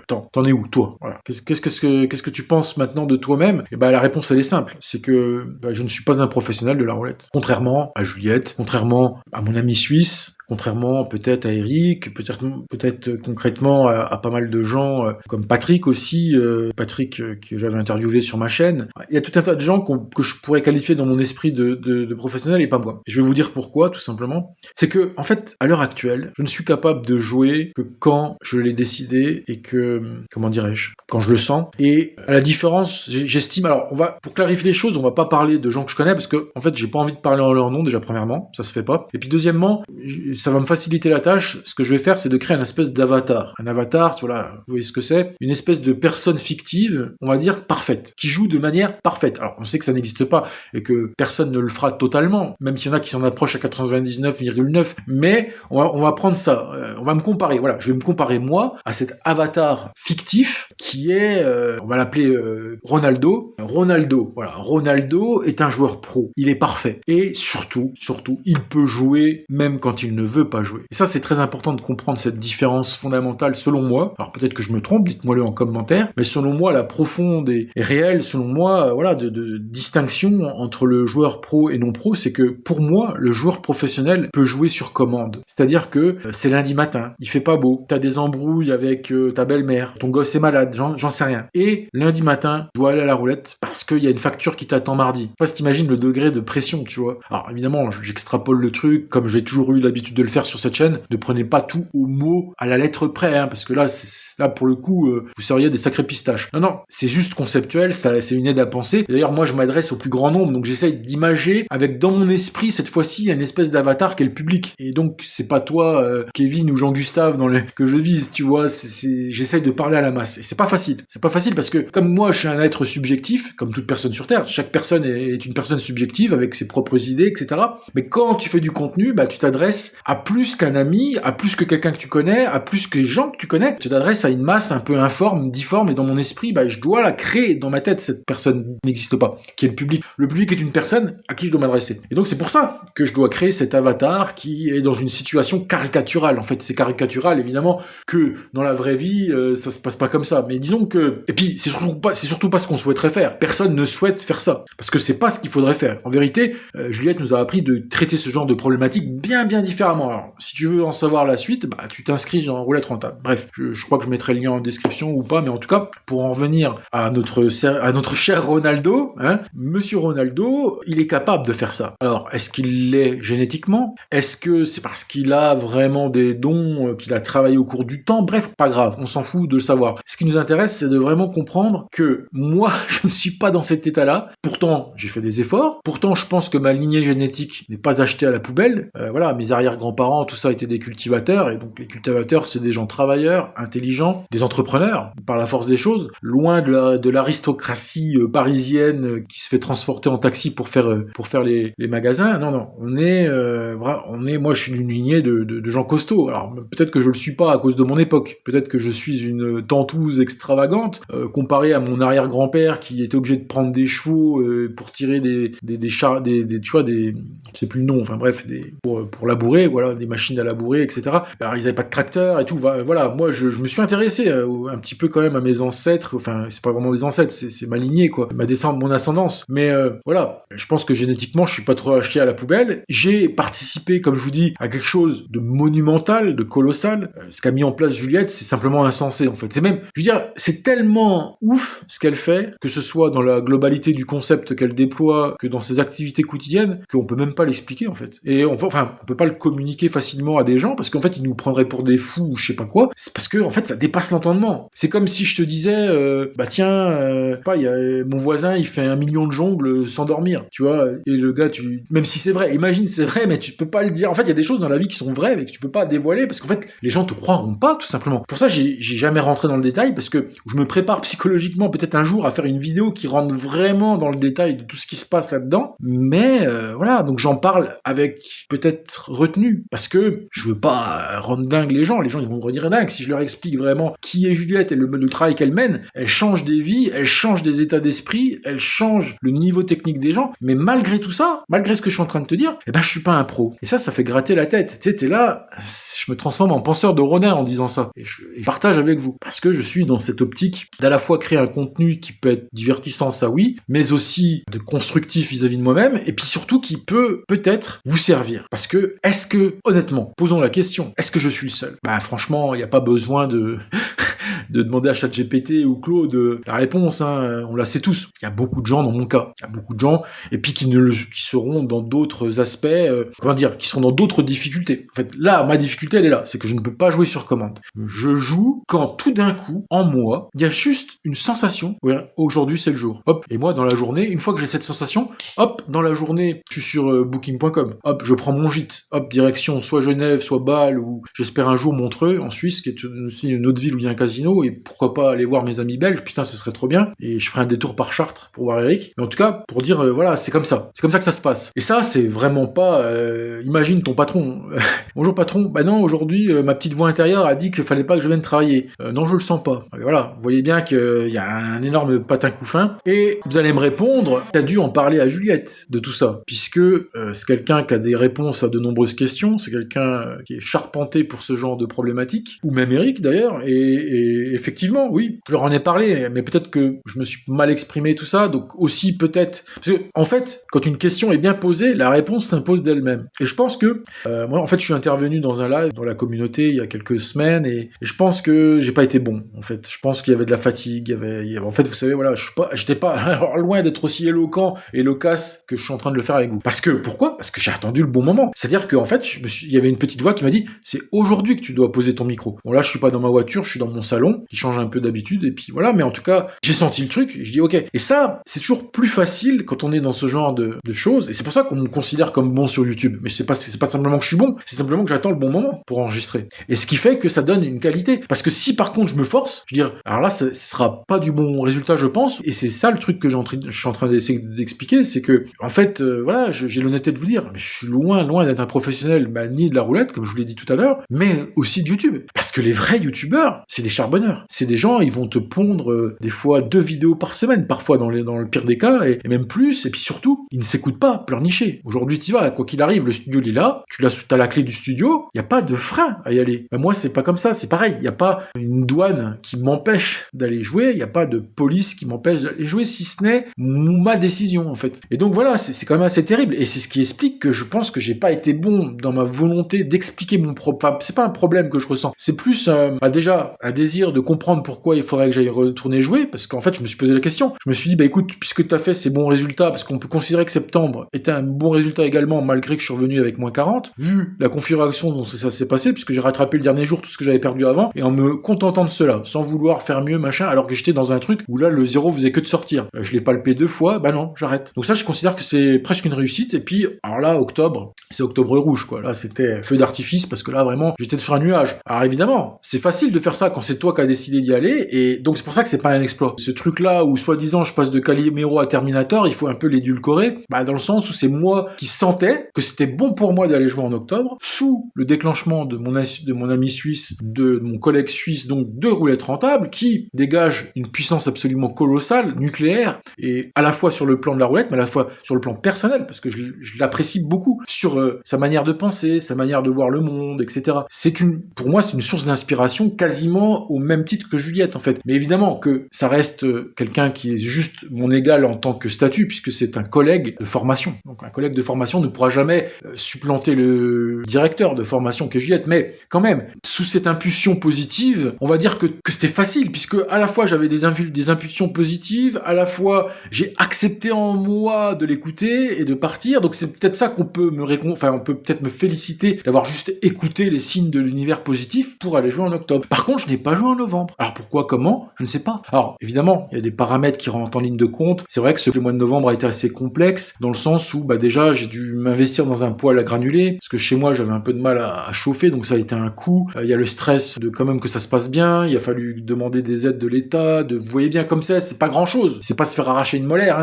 t'en es où, toi? Voilà. Qu'est-ce que tu penses maintenant de toi-même? Et la réponse, elle est simple. C'est que je ne suis pas un professionnel de la roulette. Contrairement à Juliette, contrairement à mon ami suisse, contrairement peut-être à Eric, peut-être concrètement à pas mal de gens, comme Patrick aussi, Patrick que j'avais interviewé sur ma chaîne. Il y a tout un tas de gens que je pourrais qualifier dans mon esprit de professionnel, et pas moi. Et je vais vous dire pourquoi, tout simplement. C'est que, en fait, à l'heure actuelle, je ne suis capable de jouer que quand je l'ai décidé et que, comment dirais-je, quand je le sens. Et à la différence, j'estime, alors pour clarifier les choses, on va pas parler de gens que je connais, parce que en fait j'ai pas envie de parler en leur nom déjà, premièrement, ça se fait pas, et puis deuxièmement, ça va me faciliter la tâche. Ce que je vais faire, c'est de créer une espèce d'avatar. Un avatar, voilà, vous voyez ce que c'est? Une espèce de personne fictive, on va dire parfaite, qui joue de manière parfaite. Alors, on sait que ça n'existe pas et que personne ne le fera totalement, même s'il y en a qui s'en approchent à 99,9, mais on va prendre ça. On va me comparer, voilà, je vais me comparer moi à cet avatar fictif qui est, on va l'appeler Ronaldo. Ronaldo est un joueur pro. Il est parfait. Et surtout, il peut jouer même quand il ne veut pas jouer. Et ça, c'est très important de comprendre cette différence fondamentale selon moi. Alors peut-être que je me trompe, dites-moi-le en commentaire, mais selon moi, la profonde et réelle, selon moi, voilà, de distinction entre le joueur pro et non pro, c'est que pour moi, le joueur professionnel peut jouer sur commande. C'est-à-dire que c'est lundi matin, il fait pas beau, t'as des embrouilles avec ta belle-mère, ton gosse est malade, j'en sais rien. Et lundi matin, tu dois aller à la roulette parce qu'il y a une facture qui t'attend mardi. Je sais pas si t'imagines le degré de pression, tu vois. Alors évidemment, j'extrapole le truc, comme j'ai toujours eu l'habitude de le faire sur cette chaîne. Ne prenez pas tout au mot, à la lettre près, hein, parce que là, pour le coup, vous seriez des sacrés pistaches. Non, c'est juste conceptuel, c'est une aide à penser. D'ailleurs, moi, je m'adresse au plus grand nombre, donc j'essaye d'imager avec dans mon esprit, cette fois-ci, une espèce d'avatar qui est le public. Et donc, c'est pas toi, Kevin ou Jean-Gustave que je vise, tu vois. J'essaye de parler à la masse. Et c'est pas facile. C'est pas facile parce que, comme moi, je suis un être subjectif, comme toute personne sur Terre, chaque personne est une personne subjective avec ses propres idées, etc. Mais quand tu fais du contenu, bah, tu t'adresses à plus qu'un ami, à plus que quelqu'un que tu connais, à plus que les gens que tu connais. Tu t'adresses à une masse un peu informe, difforme, et dans mon esprit, bah, je dois la créer dans ma tête. Cette personne n'existe pas, qui est le public. Le public est une personne à qui je dois m'adresser. Et donc, c'est pour ça que je dois créer cet avatar qui est dans une situation caricaturale. En fait, c'est caricatural, évidemment, que dans la vraie vie, ça se passe pas comme ça. Mais disons que, et puis, c'est surtout pas ce qu'on souhaiterait faire. Personne ne souhaite faire ça. Parce que c'est pas ce qu'il faudrait faire. En vérité, Juliette nous a appris de traiter ce genre de problématique bien différemment. Alors, si tu veux en savoir la suite, bah, tu t'inscris dans Roulette Rentable. Bref, je crois que je mettrai le lien en description ou pas, mais en tout cas, pour en revenir à notre cher Ronaldo, hein, Monsieur Ronaldo, il est capable de faire ça. Alors, est-ce qu'il l'est génétiquement? Est-ce que c'est parce qu'il a vraiment des dons, qu'il a travaillé au cours du temps? Bref, pas grave, on s'en fout de le savoir. Ce qui nous intéresse, c'est de vraiment comprendre que moi, je ne suis pas dans cet état-là. Pourtant, j'ai fait des efforts. Pourtant, je pense que ma lignée génétique n'est pas achetée à la poubelle. Voilà, mes arrière-grands-parents, tout ça étaient des cultivateurs. Et donc, les cultivateurs, c'est des gens travailleurs, intelligents, des entrepreneurs, par la force des choses, loin de l'aristocratie parisienne qui se fait transporter en taxi pour faire les magasins. Non, moi, je suis d'une lignée de gens costauds. Alors, peut-être que je le suis pas à cause de mon époque. Peut-être que je suis une tentouse extravagante, comparée à mon arrière-grand-père qui était obligé de prendre des chevaux pour tirer des chars, tu vois, je sais plus le nom, enfin bref, pour labourer, voilà, des machines à labourer, etc. Alors, ils avaient pas de tracteur et tout. Voilà, moi, je me suis intéressé un petit peu quand même à mes ancêtres. Enfin, c'est pas vraiment mes ancêtres, c'est ma lignée, quoi, mon ascendance. Mais voilà, je pense que génétiquement, je suis pas trop acheté à la poubelle. J'ai participé, comme je vous dis, à quelque chose de monumental, de colossal. Ce qu'a mis en place Juliette, c'est simplement insensé, en fait. C'est même, je veux dire, c'est tellement ouf ce qu'elle fait, que ce soit dans la globalité du concept qu'elle déploie, que dans ses activités quotidiennes, qu'on peut même pas l'expliquer, en fait. Et on peut pas le communiquer facilement à des gens, parce qu'en fait, ils nous prendraient pour des fous ou je sais pas quoi. C'est parce que, en fait, ça dépasse l'entendement. C'est comme si je te disais, mon voisin, il fait 1 million de jongles sans dormir, tu vois, et le gars, même si c'est vrai, imagine c'est vrai, mais tu peux pas le dire. En fait, il y a des choses dans la vie qui sont vraies, mais que tu peux pas dévoiler, parce qu'en fait, les gens te croiront pas, tout simplement. Pour ça, j'ai jamais rentré dans le détail, parce que je me prépare psychologiquement peut-être un jour à faire une vidéo qui rentre vraiment dans le détail de tout ce qui se passe là-dedans, mais voilà, donc j'en parle avec peut-être retenue, parce que je veux pas rendre dingue les gens ils vont me redire dingue, si je leur explique vraiment qui est Juliette et le travail qu'elle mène, elle change des vies, elle change des états d'esprit, elle change le niveau technique des gens, mais malgré tout ça, malgré ce que je suis en train de te dire, je suis pas un pro. Et ça fait gratter la tête. Tu sais, t'es là, je me transforme en penseur de Ronin en disant ça. Et je partage avec vous. Parce que je suis dans cette optique d'à la fois créer un contenu qui peut être divertissant, ça oui, mais aussi de constructif vis-à-vis de moi-même, et puis surtout qui peut peut-être vous servir. Parce que, honnêtement, posons la question, est-ce que je suis le seul? Franchement, il n'y a pas besoin de... de demander à ChatGPT ou Claude la réponse, hein, on la sait tous. Il y a beaucoup de gens dans mon cas, il y a beaucoup de gens, et puis qui seront dans d'autres aspects, qui seront dans d'autres difficultés. En fait, là, ma difficulté, elle est là, c'est que je ne peux pas jouer sur commande. Je joue quand tout d'un coup, en moi, il y a juste une sensation, ouais, aujourd'hui c'est le jour. Hop, et moi, dans la journée, une fois que j'ai cette sensation, hop, dans la journée, je suis sur booking.com, hop, je prends mon gîte, hop, direction soit Genève, soit Bâle, ou j'espère un jour Montreux, en Suisse, qui est aussi une autre ville où il y a un casino, et pourquoi pas aller voir mes amis belges, putain, ce serait trop bien, et je ferai un détour par Chartres pour voir Eric, mais en tout cas, pour dire, voilà, c'est comme ça que ça se passe. Et ça, c'est vraiment pas, imagine ton patron, bonjour patron, bah non, aujourd'hui, ma petite voix intérieure a dit qu'il fallait pas que je vienne travailler, non, je le sens pas. Et voilà, vous voyez bien qu'il y a un énorme patin couffin, et vous allez me répondre, t'as dû en parler à Juliette de tout ça, puisque c'est quelqu'un qui a des réponses à de nombreuses questions, c'est quelqu'un qui est charpenté pour ce genre de problématiques, ou même Eric d'ailleurs, et effectivement, oui, je leur en ai parlé, mais peut-être que je me suis mal exprimé, tout ça, donc aussi peut-être, parce que en fait, quand une question est bien posée, la réponse s'impose d'elle-même. Et je pense que, moi en fait je suis intervenu dans un live, dans la communauté, il y a quelques semaines, et je pense que j'ai pas été bon, en fait. Je pense qu'il y avait de la fatigue, il y avait en fait, vous savez, voilà, j'étais pas alors, loin d'être aussi éloquent et loquace que je suis en train de le faire avec vous. Parce que, pourquoi? Parce que j'ai attendu le bon moment. C'est-à-dire qu'en fait, il y avait une petite voix qui m'a dit, c'est aujourd'hui que tu dois poser ton micro. Bon là, je suis pas dans ma voiture, je suis dans mon salon, qui change un peu d'habitude, et puis voilà, mais en tout cas, j'ai senti le truc, et je dis ok. Et ça, c'est toujours plus facile quand on est dans ce genre de choses, et c'est pour ça qu'on me considère comme bon sur YouTube. Mais c'est pas simplement que je suis bon, c'est simplement que j'attends le bon moment pour enregistrer. Et ce qui fait que ça donne une qualité. Parce que si par contre je me force, je veux dire, alors là, ce sera pas du bon résultat, je pense, et c'est ça le truc que je suis en train d'essayer d'expliquer, c'est que, en fait, voilà, j'ai l'honnêteté de vous dire, mais je suis loin d'être un professionnel, ni de la roulette, comme je vous l'ai dit tout à l'heure, mais aussi de YouTube. Parce que les vrais YouTubeurs, c'est des charbonneurs. C'est des gens, ils vont te pondre des fois 2 vidéos par semaine, parfois dans le pire des cas, et même plus, et puis surtout, ils ne s'écoutent pas, pleurnicher. Aujourd'hui, tu vas, quoi qu'il arrive, le studio, il est là, t'as la clé du studio, il n'y a pas de frein à y aller. Ben moi, c'est pas comme ça, c'est pareil, il n'y a pas une douane qui m'empêche d'aller jouer, il n'y a pas de police qui m'empêche d'aller jouer, si ce n'est ma décision, en fait. Et donc voilà, c'est quand même assez terrible, et c'est ce qui explique que je pense que j'ai pas été bon dans ma volonté d'expliquer mon problème. Enfin, c'est pas un problème que je ressens, c'est plus déjà un désir de comprendre pourquoi il faudrait que j'aille retourner jouer, parce qu'en fait, je me suis posé la question. Je me suis dit, bah écoute, puisque t'as fait ces bons résultats, parce qu'on peut considérer que septembre était un bon résultat également, malgré que je suis revenu avec moins 40, vu la configuration dont ça s'est passé, puisque j'ai rattrapé le dernier jour tout ce que j'avais perdu avant, et en me contentant de cela, sans vouloir faire mieux, machin, alors que j'étais dans un truc où là, le zéro faisait que de sortir. Je l'ai palpé 2 fois, bah non, j'arrête. Donc ça, je considère que c'est presque une réussite, et puis, alors là, octobre, c'est octobre rouge, quoi. Là, c'était feu d'artifice, parce que là, vraiment, j'étais sur un nuage. Alors évidemment, c'est facile de faire ça quand c'est toi qui as décidé d'y aller, et donc c'est pour ça que c'est pas un exploit. Ce truc-là, où soi-disant, je passe de Calimero à Terminator, il faut un peu l'édulcorer, bah dans le sens où c'est moi qui sentais que c'était bon pour moi d'aller jouer en octobre, sous le déclenchement de mon ami suisse, de mon collègue suisse, donc de Roulette Rentable, qui dégage une puissance absolument colossale, nucléaire, et à la fois sur le plan de la roulette, mais à la fois sur le plan personnel, parce que je l'apprécie beaucoup, sur sa manière de penser, sa manière de voir le monde, etc. Pour moi, c'est une source d'inspiration quasiment au même titre que Juliette, en fait. Mais évidemment que ça reste quelqu'un qui est juste mon égal en tant que statut, puisque c'est un collègue de formation. Donc un collègue de formation ne pourra jamais supplanter le directeur de formation qu'est Juliette, mais quand même, sous cette impulsion positive, on va dire que c'était facile, puisque à la fois j'avais des impulsions positives, à la fois j'ai accepté en moi de l'écouter et de partir, donc c'est peut-être ça qu'on peut on peut peut-être me féliciter d'avoir juste écouté les signes de l'univers positif pour aller jouer en octobre. Par contre, je n'ai pas joué en novembre. Alors pourquoi, comment? Je ne sais pas. Alors, évidemment, il y a des paramètres qui rentrent en ligne de compte. C'est vrai que le mois de novembre a été assez complexe, dans le sens où, déjà, j'ai dû m'investir dans un poêle à granulés, parce que chez moi, j'avais un peu de mal à chauffer, donc ça a été un coup. Il y a le stress de quand même que ça se passe bien, il a fallu demander des aides de l'État, vous voyez bien comme c'est pas grand-chose. C'est pas se faire arracher une molaire,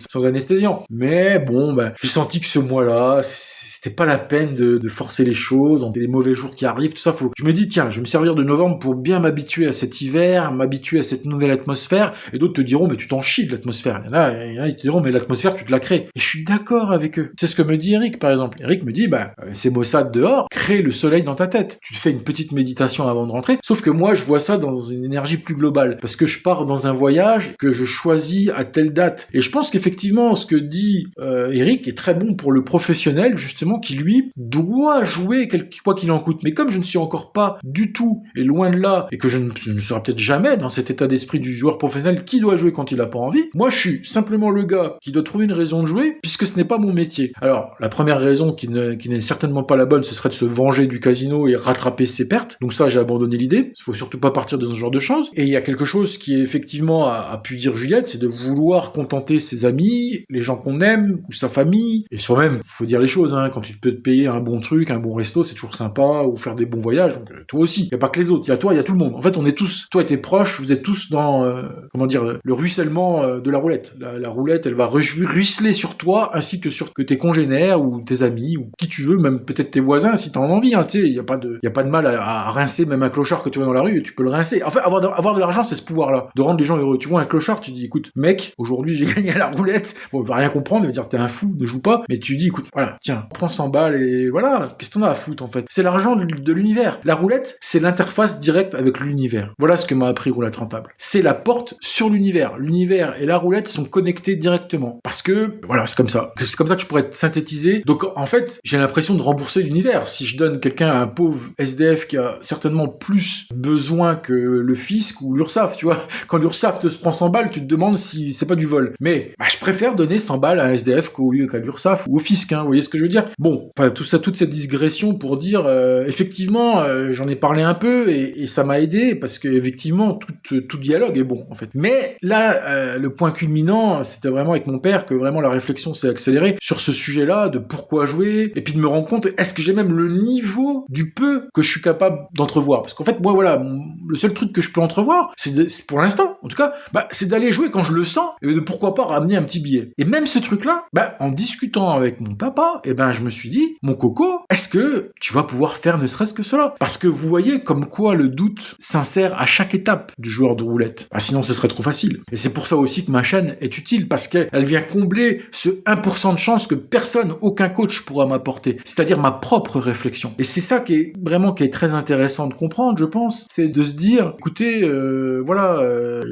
sans anesthésiant. Mais bon, j'ai senti que ce mois-là, c'était pas la peine de forcer les choses, on a des mauvais jours qui arrivent, tout ça, je me dis, tiens, je vais me servir de novembre pour bien m'habituer à cet hiver, m'habituer à cette nouvelle atmosphère, et d'autres te diront, mais tu t'en chies de l'atmosphère. Il y en a, ils te diront, mais l'atmosphère, tu te la crées. Et je suis d'accord avec eux. C'est ce que me dit Eric, par exemple. Eric me dit, c'est Mossad dehors, crée le soleil dans ta tête. Tu fais une petite méditation avant de rentrer, sauf que moi, je vois ça dans une énergie plus globale, parce que je pars dans un voyage que je choisis à telle date. Et je pense qu'effectivement, ce que dit Eric est très bon pour le professionnel, justement, qui lui doit jouer quoi qu'il en coûte. Mais comme je ne suis encore pas du tout, et loin de là, et que je ne serai peut-être jamais dans cet état d'esprit du joueur professionnel qui doit jouer quand il a pas envie. Moi, je suis simplement le gars qui doit trouver une raison de jouer, puisque ce n'est pas mon métier. Alors, la première raison qui n'est certainement pas la bonne, ce serait de se venger du casino et rattraper ses pertes. Donc ça, j'ai abandonné l'idée. Il faut surtout pas partir de ce genre de choses. Et il y a quelque chose qui, effectivement, a pu dire Juliette, c'est de vouloir contenter ses amis, les gens qu'on aime, ou sa famille, et soi-même, faut dire les choses, hein, quand tu peux te payer un bon truc, un bon resto, c'est toujours sympa, ou faire des bons voyages, donc toi aussi, il y a pas que les autres, il y a toi, il y a tout le monde. En fait, on est tous, toi et tes proches, vous êtes tous dans, comment dire, le ruissellement de la roulette. La roulette, elle va ruisseler sur toi, ainsi que sur tes congénères, ou tes amis, ou qui tu veux, même peut-être tes voisins, si t'en as envie, hein, tu sais, il y a pas de mal à rincer même un clochard que tu vois dans la rue, tu peux le rincer. En fait, avoir de l'argent, c'est ce pouvoir-là, de rendre les gens heureux. Tu vois un clochard, tu dis, écoute, mec, aujourd'hui j'ai gagné à la roulette, bon, il va rien comprendre, il va dire, t'es un fou, ne joue pas, mais tu dis, écoute, voilà, tiens, prends 100 balles et voilà, qu'est-ce que t'en as à foutre en fait? C'est l'argent de l'univers. La roulette, c'est l'interface directe avec l'univers. Voilà ce que m'a appris Roulette Rentable. C'est la porte sur l'univers. L'univers et la roulette sont connectés directement. Parce que, voilà, c'est comme ça. C'est comme ça que je pourrais te synthétiser. Donc, en fait, j'ai l'impression de rembourser l'univers. Si je donne quelqu'un à un pauvre SDF qui a certainement plus besoin que le fisc ou l'URSSAF, tu vois. Quand l'URSSAF te prend 100 balles, tu te demandes si c'est pas du vol. Mais, je préfère donner 100 balles à un SDF qu'à l'URSSAF ou au fisc, hein. Vous voyez ce que je veux dire? Bon, enfin, tout ça, toute cette digression pour dire, effectivement, j'en ai parlé un peu et ça m'a aidé parce que effectivement, tout dialogue est bon, en fait. Mais là, le point culminant, c'était vraiment avec mon père que vraiment la réflexion s'est accélérée sur ce sujet-là de pourquoi jouer et puis de me rendre compte, est-ce que j'ai même le niveau du peu que je suis capable d'entrevoir? Parce qu'en fait, moi, voilà, le seul truc que je peux entrevoir, c'est pour l'instant, en tout cas, c'est d'aller jouer quand je le sens et de pourquoi pas ramener un petit billet. Et même ce truc-là, en discutant avec mon papa, je me suis dit, mon coco, est-ce que tu vas pouvoir faire ne serait-ce que cela? Parce que vous voyez comme quoi le doute s'insère à chaque étape du joueur de roulette. Sinon, ce serait trop facile. Et c'est pour ça aussi que ma chaîne est utile, parce qu'elle vient combler ce 1% de chance que personne, aucun coach pourra m'apporter. C'est-à-dire ma propre réflexion. Et c'est ça qui est très intéressant de comprendre, je pense. C'est de se dire, écoutez,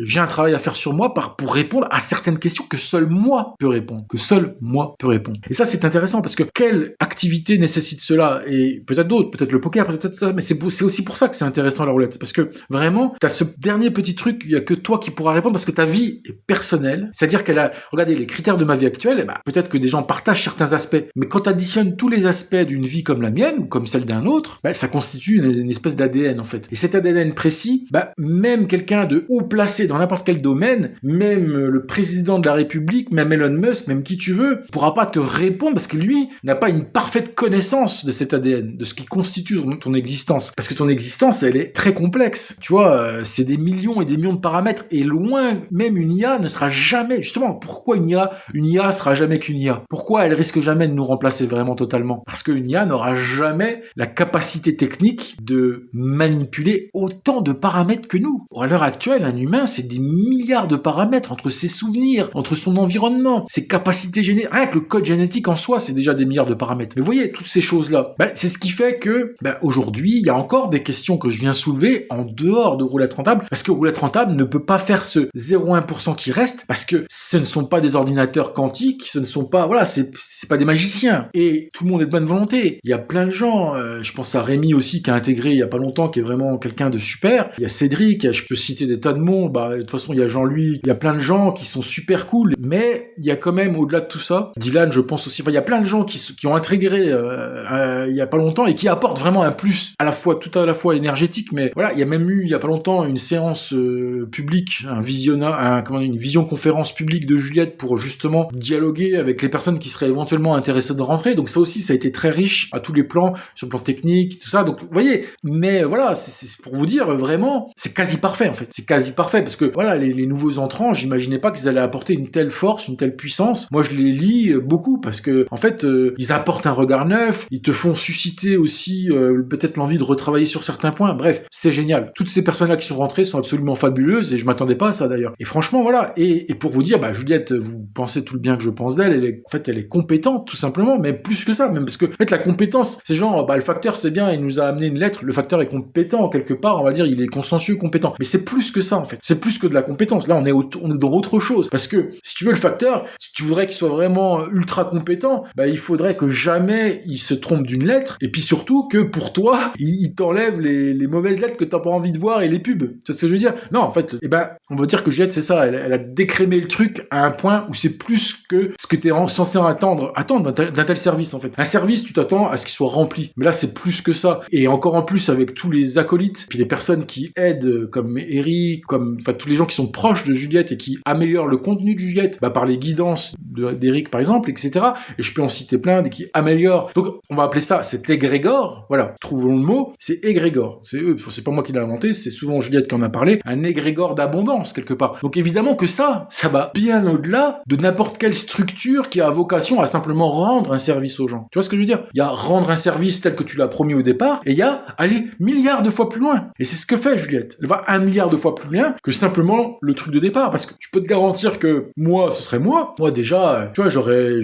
j'ai un travail à faire sur moi pour répondre à certaines questions que seul moi peux répondre. Et ça, c'est intéressant, parce que quelle activité nécessite cela? Et peut-être d'autres, peut-être le poker, peut-être ça, mais c'est aussi pour ça que c'est intéressant la roulette, parce que vraiment, t'as ce dernier petit truc, il y a que toi qui pourras répondre, parce que ta vie est personnelle, c'est-à-dire regardez, les critères de ma vie actuelle, peut-être que des gens partagent certains aspects, mais quand t'additionnes tous les aspects d'une vie comme la mienne, ou comme celle d'un autre, ça constitue une espèce d'ADN, en fait. Et cet ADN précis, même quelqu'un de haut placé dans n'importe quel domaine, même le président de la République, même Elon Musk, même qui tu veux, pourra pas te répondre, parce que lui n'a pas une parfaite connaissance de cet ADN, de ce qui constitue ton existence. Parce que ton existence, elle est très complexe. Tu vois, c'est des millions et des millions de paramètres, et loin, même une IA ne sera jamais, justement, pourquoi une IA sera jamais qu'une IA? Pourquoi elle risque jamais de nous remplacer vraiment totalement? Parce qu'une IA n'aura jamais la capacité technique de manipuler autant de paramètres que nous. À l'heure actuelle, un humain, c'est des milliards de paramètres entre ses souvenirs, entre son environnement, ses capacités génétiques. Rien que le code génétique en soi, c'est déjà des milliards de paramètres. Mais vous voyez, toutes ces choses-là, c'est ce qui fait que, aujourd'hui, il y a encore des questions que je viens soulever en dehors de Roulette Rentable, parce que Roulette Rentable ne peut pas faire ce 0,1% qui reste, parce que ce ne sont pas des ordinateurs quantiques, ce ne sont pas, c'est pas des magiciens. Et tout le monde est de bonne volonté. Il y a plein de gens, je pense à Rémi aussi, qui a intégré il y a pas longtemps, qui est vraiment quelqu'un de super. Il y a Cédric, je peux citer des tas de monde, de toute façon, il y a Jean-Louis, il y a plein de gens qui sont super cool, mais il y a quand même, au-delà de tout ça, Dylan, je pense aussi, il y a plein de gens qui ont intégré il y a pas longtemps et qui apportent vraiment un plus tout à la fois énergétique, mais voilà, il y a même eu il y a pas longtemps une séance publique, une vision conférence publique de Juliette pour justement dialoguer avec les personnes qui seraient éventuellement intéressées de rentrer. Donc ça aussi, ça a été très riche à tous les plans, sur le plan technique, tout ça. Donc vous voyez, mais voilà, c'est pour vous dire vraiment, c'est quasi parfait en fait. C'est quasi parfait parce que voilà, les nouveaux entrants, j'imaginais pas qu'ils allaient apporter une telle force, une telle puissance. Moi, je les lis beaucoup parce que en fait, ils apportent un regard neuf, ils te font susciter aussi peut-être l'envie de retravailler sur certains points. Bref, c'est génial. Toutes ces personnes-là qui sont rentrées sont absolument fabuleuses et je m'attendais pas à ça d'ailleurs. Et franchement, voilà. Et pour vous dire, Juliette, vous pensez tout le bien que je pense d'elle. Elle est compétente tout simplement, mais plus que ça, même parce que en fait la compétence, c'est genre, le facteur c'est bien, il nous a amené une lettre. Le facteur est compétent quelque part, on va dire, il est consciencieux, compétent. Mais c'est plus que ça en fait. C'est plus que de la compétence. Là, on est dans autre chose. Parce que si tu veux le facteur, si tu voudrais qu'il soit vraiment ultra compétent, il faudrait que jamais il se trompe d'une lettre. Et puis surtout que pour toi, il t'enlève les mauvaises lettres que t'as pas envie de voir et les pubs. Tu vois ce que je veux dire? Non, en fait, on va dire que Juliette, c'est ça. Elle a décrémé le truc à un point où c'est plus que ce que t'es censé attendre d'un tel service, en fait. Un service, tu t'attends à ce qu'il soit rempli. Mais là, c'est plus que ça. Et encore en plus, avec tous les acolytes, puis les personnes qui aident, comme Eric, enfin, tous les gens qui sont proches de Juliette et qui améliorent le contenu de Juliette, par les guidances d'Eric, par exemple, etc. Et je peux en citer plein, qui améliorent. Donc, on va appeler ça, c'est égrégore. Voilà. Trouvons le mot, c'est égrégore. C'est pas moi qui l'ai inventé, c'est souvent Juliette qui en a parlé. Un égrégore d'abondance, quelque part. Donc, évidemment que ça va bien au-delà de n'importe quelle structure qui a vocation à simplement rendre un service aux gens. Tu vois ce que je veux dire? Il y a rendre un service tel que tu l'as promis au départ, et il y a aller milliards de fois plus loin. Et c'est ce que fait Juliette. Elle va 1 milliard de fois plus loin que simplement le truc de départ. Parce que je peux te garantir que moi, ce serait moi. Moi, déjà, tu vois, j'aurais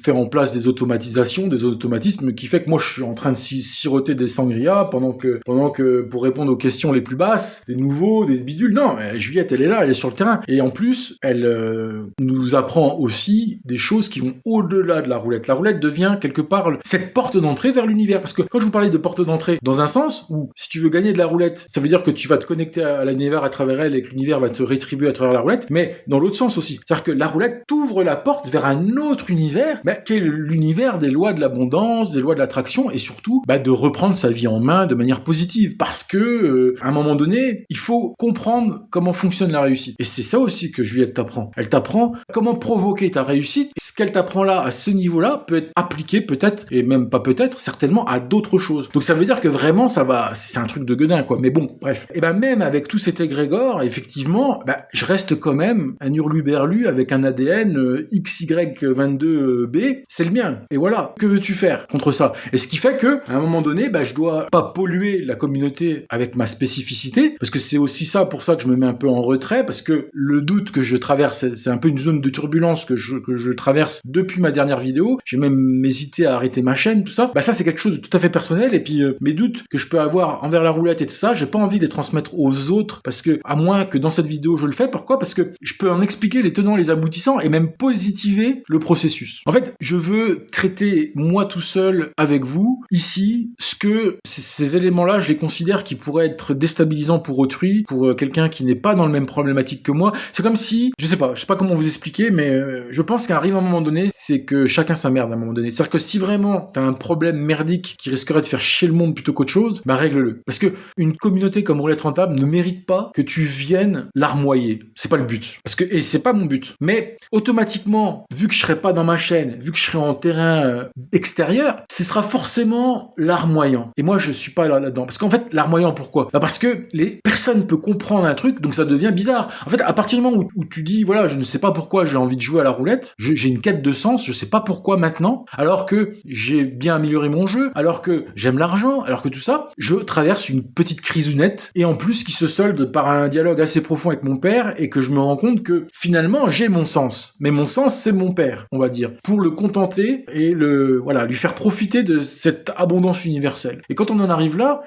fait en place des automatisations, des automatismes qui fait que moi, je suis en train de siroter des sangria pendant que pour répondre aux questions les plus basses, des nouveaux, des bidules. Non, mais Juliette, elle est là, elle est sur le terrain. Et en plus, elle nous apprend aussi des choses qui vont au-delà de la roulette. La roulette devient quelque part cette porte d'entrée vers l'univers. Parce que quand je vous parlais de porte d'entrée, dans un sens où si tu veux gagner de la roulette, ça veut dire que tu vas te connecter à l'univers à travers elle et que l'univers va te rétribuer à travers la roulette, mais dans l'autre sens aussi. C'est-à-dire que la roulette t'ouvre la porte vers un autre univers, qui est l'univers des lois de l'abondance, des lois de l'attraction et surtout de reprendre sa vie en main de manière positive. Parce que à un moment donné, il faut comprendre comment fonctionne la réussite. Et c'est ça aussi que Juliette t'apprend. Elle t'apprend comment provoquer ta réussite. Ce qu'elle t'apprend là, à ce niveau-là, peut être appliqué peut-être, et même pas peut-être, certainement à d'autres choses. Donc ça veut dire que vraiment, c'est un truc de gueudin, quoi. Mais bon, bref. Et même avec tout cet égrégore, effectivement, je reste quand même un hurluberlu avec un ADN XY22B, c'est le mien. Et voilà. Que veux-tu faire contre ça? Et ce qui fait que, à un moment donné, je dois pas polluer la communauté avec ma spécificité, parce que c'est aussi ça, pour ça que je me mets un peu en retrait, parce que le doute que je traverse, c'est un peu une zone de turbulence que je traverse depuis ma dernière vidéo. J'ai même hésité à arrêter ma chaîne, tout ça. Ça, c'est quelque chose de tout à fait personnel, et puis mes doutes que je peux avoir envers la roulette et tout ça, j'ai pas envie de les transmettre aux autres, parce que, à moins que dans cette vidéo je le fais, pourquoi? Parce que je peux en expliquer les tenants, les aboutissants, et même positiver le processus. En fait, je veux traiter, moi tout seul, avec vous, ici, ce que ces éléments-là, je les considère qui pourraient être déstabilisants pour autrui, pour quelqu'un qui n'est pas dans le même problématique que moi. C'est comme si, je sais pas comment vous expliquer, mais je pense qu'arrive un moment donné, c'est que chacun sa merde à un moment donné. C'est-à-dire que si vraiment t'as un problème merdique qui risquerait de faire chier le monde plutôt qu'autre chose, règle-le. Parce que une communauté comme Roulette Rentable ne mérite pas que tu viennes larmoyer. C'est pas le but. Et c'est pas mon but. Mais automatiquement, vu que je serai pas dans ma chaîne, vu que je serai en terrain extérieur, ce sera forcément larmoyant. Et moi, je suis pas là-dedans. Parce qu'en fait, larmoyant, pourquoi? Parce que les personnes peuvent comprendre un truc, donc ça devient bizarre. En fait, à partir du moment où tu dis, voilà, je ne sais pas pourquoi j'ai envie de jouer à la roulette, j'ai une quête de sens, je sais pas pourquoi maintenant, alors que j'ai bien amélioré mon jeu, alors que j'aime l'argent, alors que tout ça, je traverse une petite crisounette, et en plus qui se solde par un dialogue assez profond avec mon père, et que je me rends compte que finalement j'ai mon sens. Mais mon sens, c'est mon père, on va dire, pour le contenter et lui faire profiter de cette abondance universelle. Et quand on en arrive là,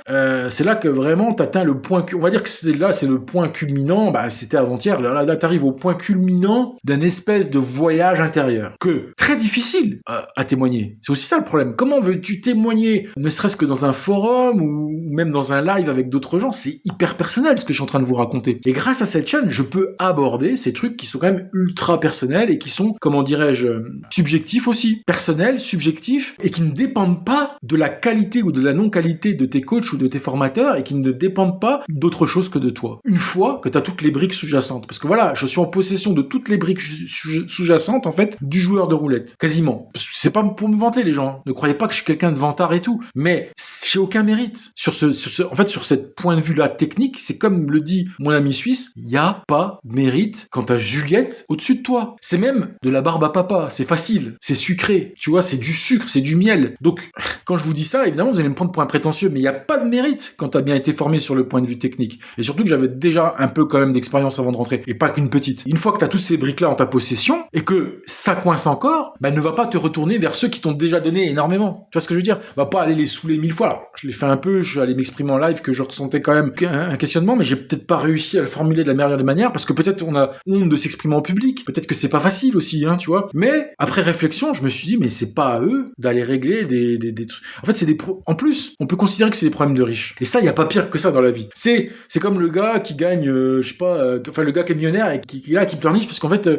c'est là que vraiment t'atteins le point, on va dire que c'est le point culminant, c'était avant-hier, là t'arrives au point culminant d'un espèce de voyage intérieur, que très difficile à témoigner. C'est aussi ça le problème. Comment veux-tu témoigner, ne serait-ce que dans un forum, ou même dans un live avec d'autres gens? C'est hyper personnel ce que je suis en train de vous raconter. Et grâce à cette chaîne, je peux aborder ces trucs qui sont quand même ultra personnels et qui sont, comment dirais-je, subjectifs aussi. Personnels, subjectifs, et qui ne dépendent pas de la qualité ou de la non-qualité de tes coachs ou de tes formateurs, et qui ne dépendent pas d'autre chose que de toi. Une fois que tu as toutes les briques sous-jacentes. Parce que voilà, je suis en possession de toutes les briques sous-jacentes, en fait, du joueur de roulette. Quasiment. C'est pas pour me vanter, les gens. Ne croyez pas que je suis quelqu'un de vantard et tout. Mais j'ai aucun mérite. Sur cette point de vue-là technique, c'est comme le dit mon ami suisse, il n'y a pas de mérite quand t'as Juliette au-dessus de toi. C'est même de la barbe à papa. C'est facile. C'est sucré. Tu vois, c'est du sucre, c'est du miel. Donc, quand je vous dis ça, évidemment, vous allez me prendre pour un prétentieux, mais il n'y a pas de mérite quand t'as bien été formé sur le point de vue technique. Et surtout que j'avais déjà un peu quand même d'expérience avant de rentrer. Et pas qu'une petite. Une fois que t'as toutes ces briques-là en ta possession, et que ça coince encore, ne va pas te retourner vers ceux qui t'ont déjà donné énormément. Tu vois ce que je veux dire? Va pas aller les saouler 1000 fois. Alors, je l'ai fait un peu, je suis allé m'exprimer en live que je ressentais quand même un questionnement, mais j'ai peut-être pas réussi à le formuler de la meilleure des manières, parce que peut-être on a honte de s'exprimer en public, peut-être que c'est pas facile aussi, tu vois. Mais, après réflexion, je me suis dit, mais c'est pas à eux d'aller régler des trucs. En fait, en plus, on peut considérer que c'est des problèmes de riches. Et ça, y a pas pire que ça dans la vie. C'est comme le gars qui gagne, je sais pas, enfin le gars qui est millionnaire et qui pleurniche parce qu'en fait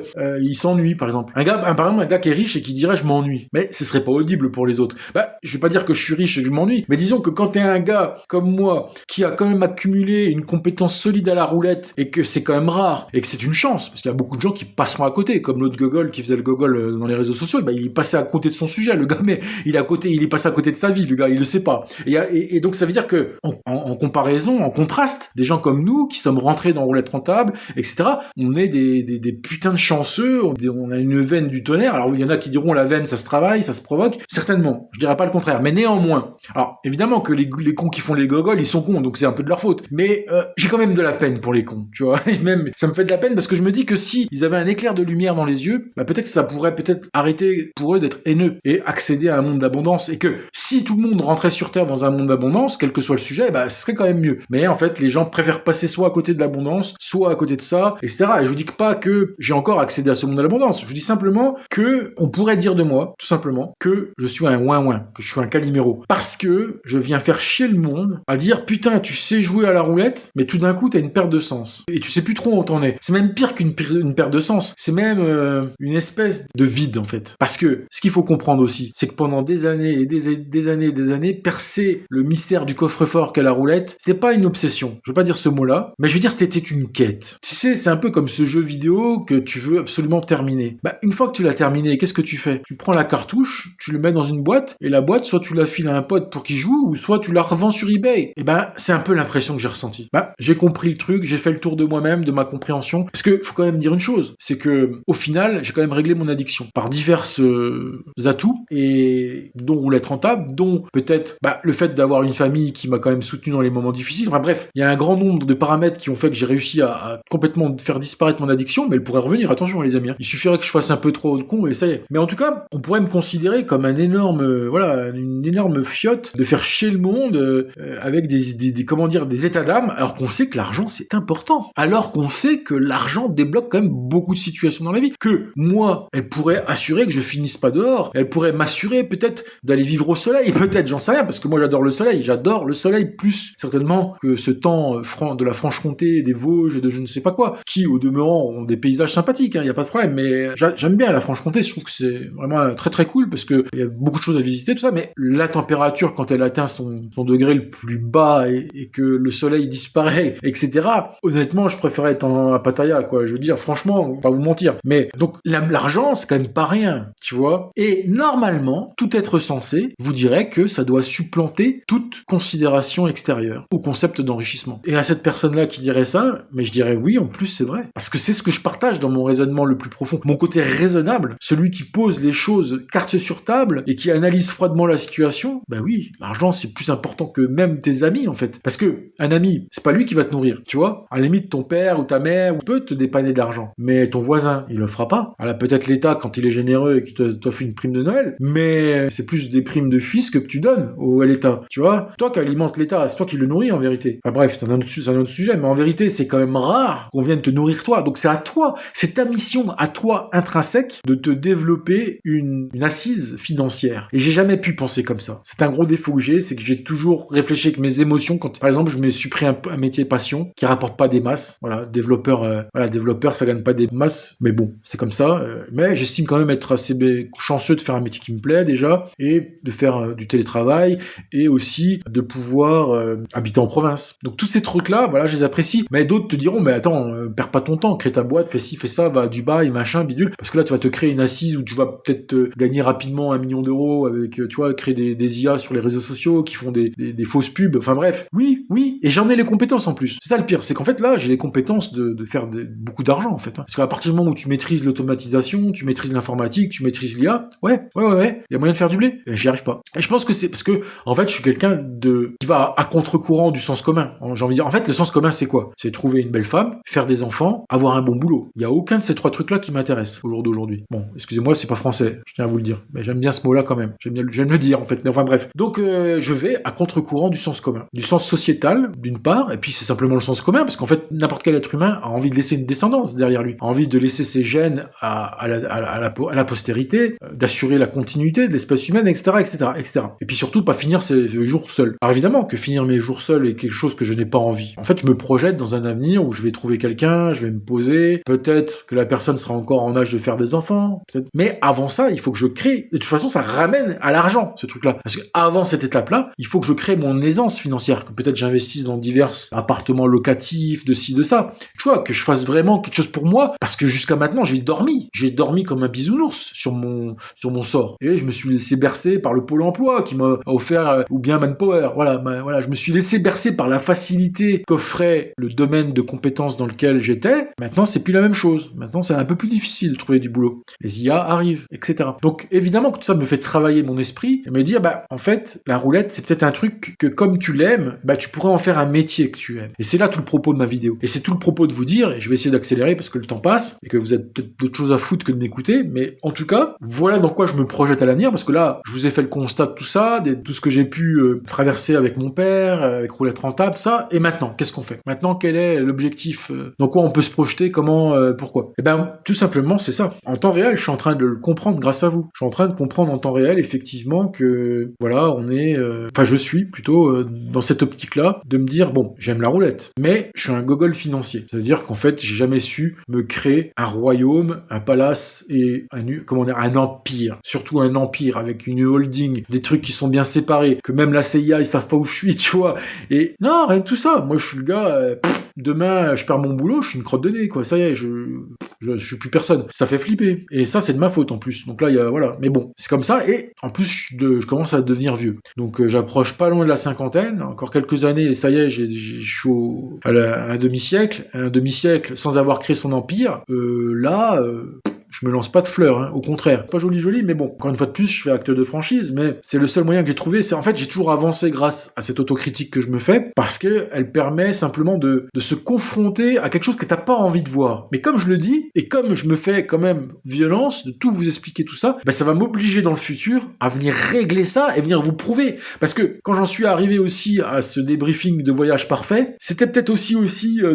il s'ennuie par exemple. Par exemple un gars qui est riche et qui dirait je m'ennuie. Mais ce serait pas audible pour les autres. Bah je vais pas dire que je suis riche et que je m'ennuie, mais disons que quand t'es un gars comme moi qui a quand même accumulé une compétence solide à la roulette et que c'est quand même rare et que c'est une chance parce qu'il y a beaucoup de gens qui passeront à côté, comme l'autre gogol qui faisait le gogol dans les réseaux sociaux, bah il est passé à côté de son sujet, le gars, mais il est passé à côté de sa vie, le gars, il le sait pas. Et donc ça veut dire que en comparaison, en contraste, des gens comme nous qui sommes rentrés dans roulette rentable, etc. On est des putains de chanceux, on a une veine du tonnerre. Alors il y en a qui diront la veine ça se travaille, ça se provoque, certainement. Je dirais pas le contraire, mais néanmoins. Alors évidemment que les cons qui font les gogoles, ils sont cons, donc c'est un peu de leur faute. Mais j'ai quand même de la peine pour les cons, tu vois. Et même ça me fait de la peine parce que je me dis que si ils avaient un éclair de lumière dans les yeux, bah peut-être ça pourrait peut-être arrêter pour eux d'être haineux et accéder à un monde d'abondance. Et que si tout le monde rentrait sur Terre dans un monde d'abondance, quel que soit le sujet, bah ce serait quand même mieux. Mais en fait, les gens préfèrent passer soit à côté de l'abondance, soit à côté de ça, etc. Et je vous dis pas que j'ai encore accédé à ce monde de l'abondance. Je vous dis simplement que on pourrait dire de moi, tout simplement, que je suis un ouin-ouin, que je suis un Calimero. Parce que je viens faire chier le monde à dire putain, tu sais jouer à la roulette, mais tout d'un coup, t'as une perte de sens. Et tu sais plus trop où t'en es. C'est même pire qu'une perte de sens. C'est même une espèce de vide, en fait. Parce que ce qu'il faut comprendre aussi, c'est que pendant des années et des années, percer le mystère du coffre-fort qu'est la roulette, c'était pas une obsession. Je veux pas dire ce mot-là, mais je veux dire c'était une quête. Tu sais, c'est un peu comme ce jeu vidéo que tu veux absolument terminer. Bah, une fois que tu l'as terminé, qu'est-ce que tu fais? Tu prends la cartouche, tu le mets dans une boîte, et la boîte, soit tu la files à un pote pour qu'il joue, ou soit tu la revends sur eBay. Et ben, c'est un peu l'impression que j'ai ressentie. Bah, j'ai compris le truc, j'ai fait le tour de moi-même, de ma compréhension. Parce que, faut quand même dire une chose, c'est que, au final, j'ai quand même réglé mon addiction par diverses atouts, et dont roulette rentable, dont peut-être le fait d'avoir une famille qui m'a quand même soutenu dans les moments difficiles. Enfin bref, il y a un grand nombre de paramètres qui ont fait que j'ai réussi à complètement faire disparaître mon addiction, mais elle pourrait revenir, attention les amis. Il suffirait que je fasse un peu trop de con et ça y est. Mais en tout cas, on pourrait me considérer comme un énorme, une énorme fiotte de faire chier le monde avec des états d'âme, alors qu'on sait que l'argent c'est important. Alors qu'on sait que l'argent débloque quand même beaucoup de situations dans la vie. Que moi, elle pourrait assurer que je finisse pas dehors. Elle pourrait m'assurer peut-être d'aller vivre au soleil, peut-être, j'en sais rien, parce que moi j'adore le soleil plus certainement que ce temps de la Franche-Comté, des Vosges et de je ne sais pas quoi, qui au demeurant ont des paysages sympathiques, y a pas de problème, mais j'aime bien la Franche-Comté, je trouve que c'est vraiment très très cool, parce que il y a beaucoup de choses à visiter, tout ça, mais la température quand elle atteint son degré le plus bas et que le soleil disparaît, etc., honnêtement je préférais être à Pattaya, quoi, je veux dire, franchement, on va pas vous mentir, mais donc l'argent c'est quand même pas rien, tu vois, et normalement, tout être censé vous dirait que ça doit supplanter toute considération extérieure au concept d'enrichissement. Et à cette personne-là qui dirait ça, mais je dirais oui, en plus c'est vrai. Parce que c'est ce que je partage dans mon raisonnement le plus profond. Mon côté raisonnable, celui qui pose les choses carte sur table et qui analyse froidement la situation, bah oui, l'argent c'est plus important que même tes amis en fait. Parce que un ami, c'est pas lui qui va te nourrir, tu vois. À la limite, ton père ou ta mère peut te dépanner de l'argent. Mais ton voisin, il le fera pas. Alors peut-être l'État quand il est généreux et qu'il t'offre une prime de Noël, mais c'est plus des primes de fisc que tu donnes à l'État, tu vois. Toi qui alimente l'État, c'est toi qui le nourris en vérité. Enfin bref, c'est un autre sujet, mais en vérité, c'est quand même rare qu'on vienne te nourrir toi. Donc c'est à toi, c'est ta mission à toi intrinsèque de te développer une assise financière. Et j'ai jamais pu penser comme ça. C'est un gros défaut que j'ai, c'est que j'ai toujours réfléchi avec mes émotions quand, par exemple, je me suis pris un métier passion qui rapporte pas des masses. Voilà, développeur, ça gagne pas des masses, mais bon, c'est comme ça. Mais j'estime quand même être assez chanceux de faire un métier qui me plaît déjà, et de faire du télétravail, et aussi de pouvoir habiter en province. Donc tous ces trucs-là, voilà, je les apprécie. Mais d'autres te diront, mais attends, perds pas ton temps, crée ta boîte, fais ci, fais ça, va à Dubaï, machin, bidule, parce que là tu vas te créer une assise où tu vas peut-être gagner rapidement 1 million d'euros avec, tu vois, créer des IA sur les réseaux sociaux qui font des fausses pubs, enfin bref. Oui, et j'en ai les compétences en plus. C'est ça le pire, c'est qu'en fait là, j'ai les compétences de faire beaucoup d'argent en fait. Parce qu'à partir du moment où tu maîtrises l'automatisation, tu maîtrises l'informatique, tu maîtrises l'IA, ouais, il y a moyen de faire du blé. Et j'y arrive pas. Et je pense que c'est parce que, en fait, je suis quelqu'un qui va à contre-courant du sens commun. J'ai envie de dire, en fait, le sens commun, c'est quoi? C'est trouver une belle femme, faire des enfants, avoir un bon boulot. Il y a aucun de ces 3 trucs-là qui m'intéresse au jour d'aujourd'hui. Bon, excusez-moi, c'est pas français. Je tiens à vous le dire. Mais j'aime bien ce mot-là quand même. J'aime le dire, en fait. Mais enfin, bref. Donc, je vais à contre-courant du sens commun. Du sens sociétal, d'une part, et puis c'est simplement le sens commun, parce qu'en fait, n'importe quel être humain a envie de laisser une descendance derrière lui. A envie de laisser ses gènes à la postérité, d'assurer la continuité de l'espèce humaine, etc. Et puis surtout, pas finir ses jours seul. Alors évidemment que finir mes jours seul seul est quelque chose que je n'ai pas envie. En fait, je me projette dans un avenir où je vais trouver quelqu'un, je vais me poser, peut-être que la personne sera encore en âge de faire des enfants, peut-être. Mais avant ça, il faut que je crée. De toute façon, ça ramène à l'argent, ce truc-là. Parce que avant cette étape-là, il faut que je crée mon aisance financière, que peut-être j'investisse dans divers appartements locatifs, de ci, de ça. Tu vois, que je fasse vraiment quelque chose pour moi, parce que jusqu'à maintenant, j'ai dormi comme un bisounours sur mon sort. Et je me suis laissé bercer par le Pôle emploi qui m'a offert, ou bien Manpower. Voilà, je me suis laissé bercer par la facilité qu'offrait le domaine de compétences dans lequel j'étais. Maintenant, c'est plus la même chose. Maintenant, c'est un peu plus difficile de trouver du boulot. Les IA arrivent, etc. Donc, évidemment que tout ça me fait travailler mon esprit et me dire, en fait, la roulette, c'est peut-être un truc que comme tu l'aimes, tu pourrais en faire un métier que tu aimes. Et c'est là tout le propos de ma vidéo. Et c'est tout le propos de vous dire, et je vais essayer d'accélérer parce que le temps passe et que vous avez peut-être d'autres choses à foutre que de m'écouter, mais en tout cas, voilà dans quoi je me projette à l'avenir, parce que là, je vous ai fait le constat de tout ça, de tout ce que j'ai pu traverser avec mon père, avec Roulette Rentable, ça, et maintenant, qu'est-ce qu'on fait? Maintenant, quel est l'objectif? Dans quoi on peut se projeter? Comment? Pourquoi? Tout simplement, c'est ça. En temps réel, je suis en train de le comprendre grâce à vous. Je suis en train de comprendre en temps réel, effectivement, que, voilà, on est... je suis plutôt dans cette optique-là, de me dire, bon, j'aime la roulette, mais je suis un gogol financier. Ça veut dire qu'en fait, j'ai jamais su me créer un royaume, un palace et un empire. Surtout un empire avec une holding, des trucs qui sont bien séparés, que même la CIA, ils savent pas où je suis, tu vois. Et non, rien de tout ça. Moi, je suis le gars, demain, je perds mon boulot, je suis une crotte de nez, quoi. Ça y est, je suis plus personne. Ça fait flipper. Et ça, c'est de ma faute, en plus. Donc là, voilà. Mais bon, c'est comme ça. Et en plus, je commence à devenir vieux. Donc, j'approche pas loin de la cinquantaine. Encore quelques années, et ça y est, je suis à un demi-siècle. Un demi-siècle sans avoir créé son empire. Je me lance pas de fleurs, hein. Au contraire. Pas joli, mais bon, encore une fois de plus, je fais acte de franchise, mais c'est le seul moyen que j'ai trouvé. C'est en fait, j'ai toujours avancé grâce à cette autocritique que je me fais, parce que elle permet simplement de se confronter à quelque chose que t'as pas envie de voir. Mais comme je le dis, et comme je me fais quand même violence de tout vous expliquer tout ça, ça va m'obliger dans le futur à venir régler ça et venir vous prouver. Parce que quand j'en suis arrivé aussi à ce débriefing de voyage parfait, c'était peut-être aussi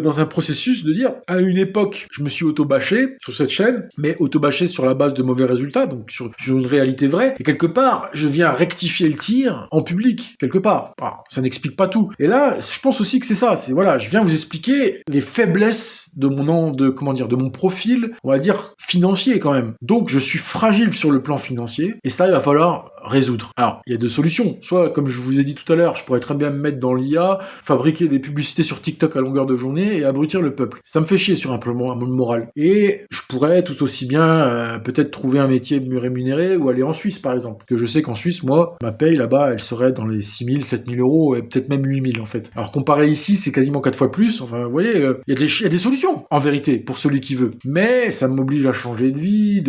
dans un processus de dire, à une époque, je me suis auto-bâché sur cette chaîne, mais auto-bâché sur la base de mauvais résultats, donc sur une réalité vraie, et quelque part, je viens rectifier le tir en public, quelque part. Ça n'explique pas tout. Et là, je pense aussi que c'est ça, je viens vous expliquer les faiblesses de mon profil, on va dire, financier quand même. Donc, je suis fragile sur le plan financier, et ça, il va falloir résoudre. Alors, il y a deux solutions. Soit, comme je vous ai dit tout à l'heure, je pourrais très bien me mettre dans l'IA, fabriquer des publicités sur TikTok à longueur de journée et abrutir le peuple. Ça me fait chier sur un plan moral. Et je pourrais tout aussi bien peut-être trouver un métier mieux rémunéré ou aller en Suisse, par exemple. Que je sais qu'en Suisse, moi, ma paye là-bas, elle serait dans les 6 000, 7 000 euros et peut-être même 8 000 en fait. Alors comparé ici, c'est quasiment 4 fois plus. Enfin, vous voyez, il y a des solutions, en vérité, pour celui qui veut. Mais ça m'oblige à changer de vie,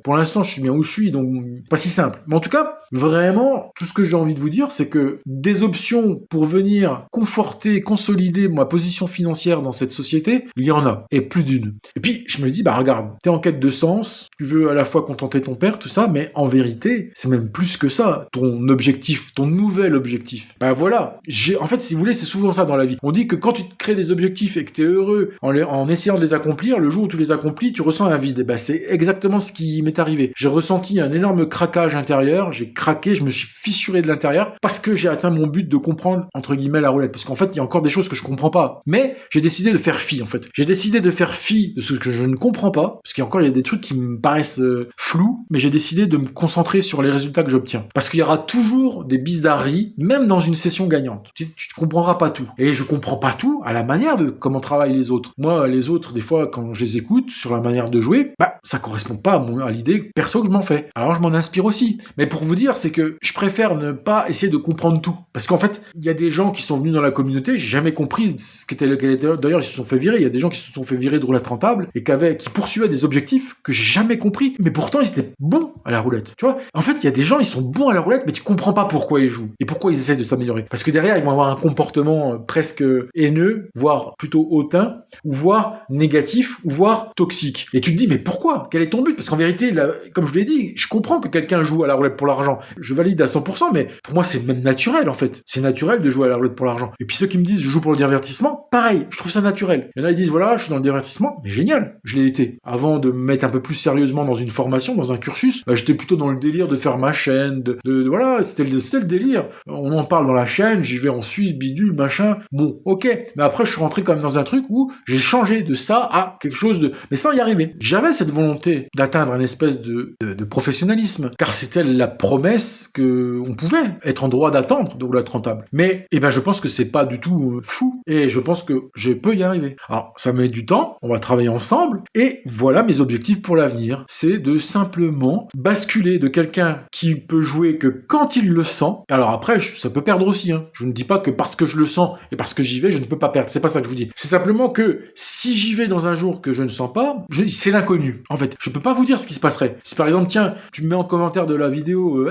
pour l'instant, je suis bien où je suis, donc pas si simple. Mais en tout cas, vraiment, tout ce que j'ai envie de vous dire, c'est que des options pour venir conforter, consolider ma position financière dans cette société, il y en a, et plus d'une. Et puis, je me dis, regarde, t'es en quête de sens, tu veux à la fois contenter ton père, tout ça, mais en vérité, c'est même plus que ça, ton objectif, ton nouvel objectif. Voilà, en fait, si vous voulez, c'est souvent ça dans la vie. On dit que quand tu te crées des objectifs et que t'es heureux en essayant de les accomplir, le jour où tu les accomplis, tu ressens un vide. C'est exactement ce qui m'est arrivé. J'ai ressenti un énorme craquage intérieur, j'ai craqué, je me suis fissuré de l'intérieur, parce que j'ai atteint mon but de comprendre, entre guillemets, la roulette. Parce qu'en fait, il y a encore des choses que je comprends pas. Mais j'ai décidé de faire fi, en fait. J'ai décidé de faire fi de ce que je ne comprends pas, parce qu'il y a des trucs qui me paraissent flous, mais j'ai décidé de me concentrer sur les résultats que j'obtiens. Parce qu'il y aura toujours des bizarreries, même dans une session gagnante. Tu comprendras pas tout. Et je comprends pas tout à la manière de comment travaillent les autres. Moi, les autres, des fois, quand je les écoute sur la manière de jouer, ça correspond pas à l'idée perso que je m'en fais. Alors je m'en inspire aussi. Mais pour vous dire, c'est que je préfère ne pas essayer de comprendre tout. Parce qu'en fait, il y a des gens qui sont venus dans la communauté, j'ai jamais compris ce qu'était d'ailleurs, ils se sont fait virer. Il y a des gens qui se sont fait virer de roulette rentable et qui poursuivaient des objectifs que j'ai jamais compris. Mais pourtant, ils étaient bons à la roulette. Tu vois? En fait, il y a des gens, ils sont bons à la roulette, mais tu comprends pas pourquoi ils jouent et pourquoi ils essaient de s'améliorer. Parce que derrière, ils vont avoir un comportement presque haineux, voire plutôt hautain, ou voire négatif, ou voire toxique. Et tu te dis, mais pourquoi? Quel est ton but? Parce qu'en vérité, là, comme je l'ai dit, je comprends que quelqu'un joue à la la roulette pour l'argent. Je valide à 100%, mais pour moi, c'est même naturel, en fait. C'est naturel de jouer à la roulette pour l'argent. Et puis ceux qui me disent, je joue pour le divertissement, pareil, je trouve ça naturel. Il y en a, ils disent, voilà, je suis dans le divertissement, mais génial, je l'ai été. Avant de me mettre un peu plus sérieusement dans une formation, dans un cursus, bah, j'étais plutôt dans le délire de faire ma chaîne, voilà, c'était le délire. On en parle dans la chaîne, j'y vais en Suisse, bidule, machin. Bon, ok. Mais après, je suis rentré quand même dans un truc où j'ai changé de ça à quelque chose de... Mais sans y arriver. J'avais cette volonté d'atteindre une espèce de professionnalisme, car c'était la promesse que on pouvait être en droit d'attendre de roulette rentable. Mais, eh ben, je pense que c'est pas du tout fou, et je pense que je peux y arriver. Alors, ça met du temps, on va travailler ensemble, et voilà mes objectifs pour l'avenir. C'est de simplement basculer de quelqu'un qui peut jouer que quand il le sent. Alors après, ça peut perdre aussi, hein. Je ne dis pas que parce que je le sens et parce que j'y vais, je ne peux pas perdre. C'est pas ça que je vous dis. C'est simplement que si j'y vais dans un jour que je ne sens pas, c'est l'inconnu. En fait, je peux pas vous dire ce qui se passerait. Si par exemple, tiens, tu me mets en commentaire de la vidéo,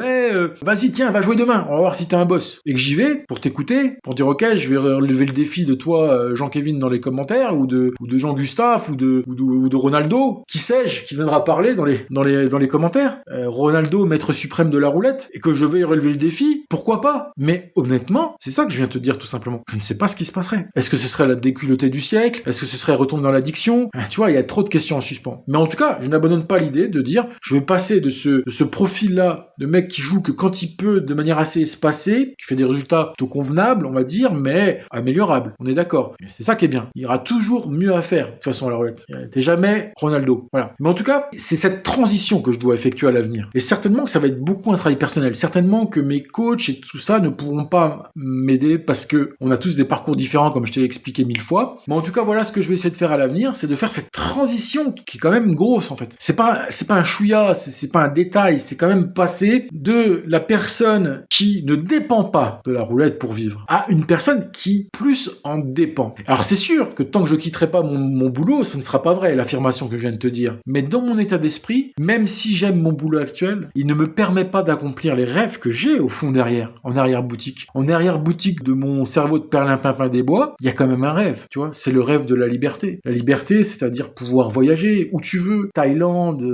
vas-y, tiens, va jouer demain, on va voir si t'es un boss. Et que j'y vais pour t'écouter, pour dire ok, je vais relever le défi de toi, Jean-Kévin, dans les commentaires, ou de Jean-Gustave, ou de Ronaldo, qui sais-je, qui viendra parler dans les commentaires. Ronaldo, maître suprême de la roulette, et que je vais relever le défi, pourquoi pas? Mais honnêtement, c'est ça que je viens de te dire tout simplement. Je ne sais pas ce qui se passerait. Est-ce que ce serait la déculottée du siècle? Est-ce que ce serait retomber dans l'addiction? Tu vois, il y a trop de questions en suspens. Mais en tout cas, je n'abandonne pas l'idée de dire, je vais passer de ce profil-là de mec qui joue que quand il peut, de manière assez espacée, qui fait des résultats plutôt convenables, on va dire, mais améliorables. On est d'accord. Et c'est ça qui est bien. Il y aura toujours mieux à faire, de toute façon, à la roulette. T'es jamais Ronaldo. Voilà. Mais en tout cas, c'est cette transition que je dois effectuer à l'avenir. Et certainement que ça va être beaucoup un travail personnel. Certainement que mes coachs et tout ça ne pourront pas m'aider parce que on a tous des parcours différents, comme je t'ai expliqué 1000 fois. Mais en tout cas, voilà ce que je vais essayer de faire à l'avenir, c'est de faire cette transition qui est quand même grosse, en fait. C'est pas un chouïa, c'est pas un détail, c'est quand même passer de la personne qui ne dépend pas de la roulette pour vivre à une personne qui plus en dépend. Alors c'est sûr que tant que je quitterai pas mon boulot, ce ne sera pas vrai, l'affirmation que je viens de te dire. Mais dans mon état d'esprit, même si j'aime mon boulot actuel, il ne me permet pas d'accomplir les rêves que j'ai au fond derrière, en arrière-boutique. En arrière-boutique de mon cerveau de perlimpinpin des bois, il y a quand même un rêve, tu vois, c'est le rêve de la liberté. La liberté, c'est-à-dire pouvoir voyager où tu veux, Thaïlande,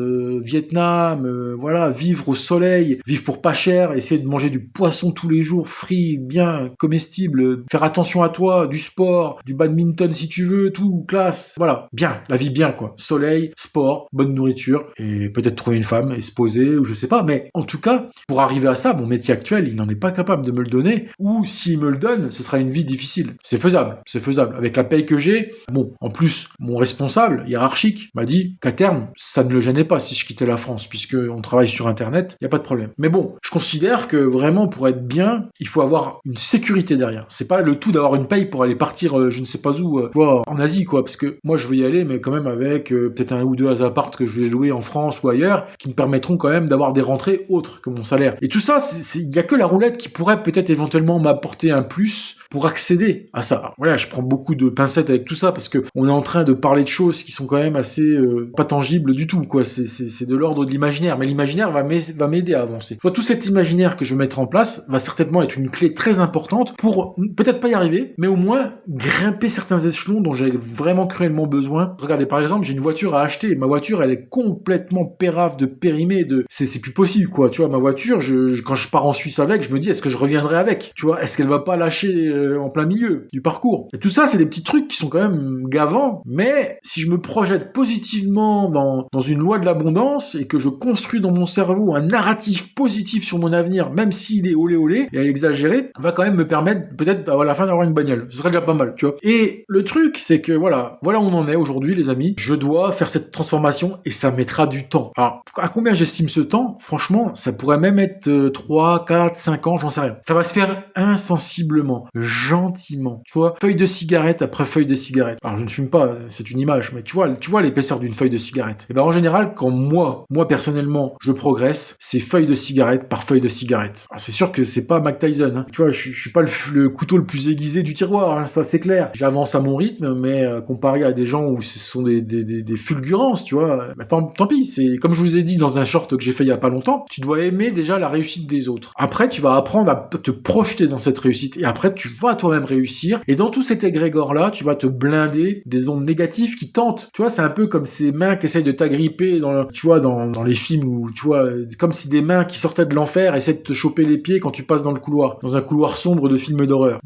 Vietnam, voilà, vivre au soleil, vivre pour pas cher, essayer de manger du poisson tous les jours, frit, bien, comestible, faire attention à toi, du sport, du badminton si tu veux, tout, classe, voilà, bien, la vie bien, quoi. Soleil, sport, bonne nourriture, et peut-être trouver une femme et se poser, ou je sais pas, mais en tout cas, pour arriver à ça, mon métier actuel, il n'en est pas capable de me le donner, ou s'il me le donne, ce sera une vie difficile. C'est faisable. Avec la paye que j'ai, bon, en plus, mon responsable hiérarchique m'a dit qu'à terme, ça ne le gênait pas si je quittais la France, puisque on travaille sur Internet, il n'y a pas de problème. Mais bon, je considère que vraiment, pour être bien, il faut avoir une sécurité derrière. C'est pas le tout d'avoir une paye pour aller partir, je ne sais pas où, en Asie, quoi, parce que moi, je veux y aller, mais quand même avec peut-être un ou deux appart que je vais louer en France ou ailleurs, qui me permettront quand même d'avoir des rentrées autres que mon salaire. Et tout ça, il y a que la roulette qui pourrait peut-être éventuellement m'apporter un plus pour accéder à ça. Alors, voilà, je prends beaucoup de pincettes avec tout ça parce que on est en train de parler de choses qui sont quand même assez pas tangibles du tout, quoi. C'est de l'ordre de l'imaginaire, mais l'imaginaire va m'aider à avancer. Soit tout cet imaginaire que je vais mettre en place va certainement être une clé très importante pour peut-être pas y arriver, mais au moins grimper certains échelons dont j'ai vraiment cruellement besoin. Regardez, par exemple, j'ai une voiture à acheter. Ma voiture, elle est complètement pérave de périmée, c'est plus possible, quoi. Tu vois, ma voiture, quand je pars en Suisse avec, je me dis, est-ce que je reviendrai avec? Tu vois, est-ce qu'elle va pas lâcher en plein milieu du parcours? Et tout ça, c'est des petits trucs qui sont quand même gavants, mais si je me projette positivement dans une loi de l'abondance et que je construis dans mon cerveau un narratif positif sur mon avenir, même s'il est olé et exagéré, va quand même me permettre peut-être à la fin d'avoir une bagnole. Ce serait déjà pas mal, tu vois. Et le truc, c'est que voilà où on en est aujourd'hui, les amis. Je dois faire cette transformation et ça mettra du temps. Alors, à combien j'estime ce temps? Franchement, ça pourrait même être 3, 4, 5 ans, j'en sais rien. Ça va se faire insensiblement, gentiment. Tu vois, feuille de cigarette après feuille de cigarette. Alors, je ne fume pas, c'est une image, mais tu vois l'épaisseur d'une feuille de cigarette. Et ben, en général, quand moi personnellement, je progresse, c'est feuille de cigarette par feuille de cigarette. Alors, c'est sûr que c'est pas Mac Tyson, hein. Tu vois, je suis pas le couteau le plus aiguisé du tiroir, hein, ça c'est clair. J'avance à mon rythme, mais comparé à des gens où ce sont des fulgurances, tu vois, bah, tant pis. C'est comme je vous ai dit dans un short que j'ai fait il y a pas longtemps, tu dois aimer déjà la réussite des autres. Après, tu vas apprendre à te projeter dans cette réussite, et après, tu vas toi-même réussir. Et dans tout cet égrégore-là, tu vas te blinder des ondes négatives qui tentent. Tu vois, c'est un peu comme ces mains qui essayent de t'agripper dans les films où, tu vois, comme si des mains qui sortaient de l'enfer essaient de te choper les pieds quand tu passes dans le couloir, dans un couloir sombre de film d'horreur.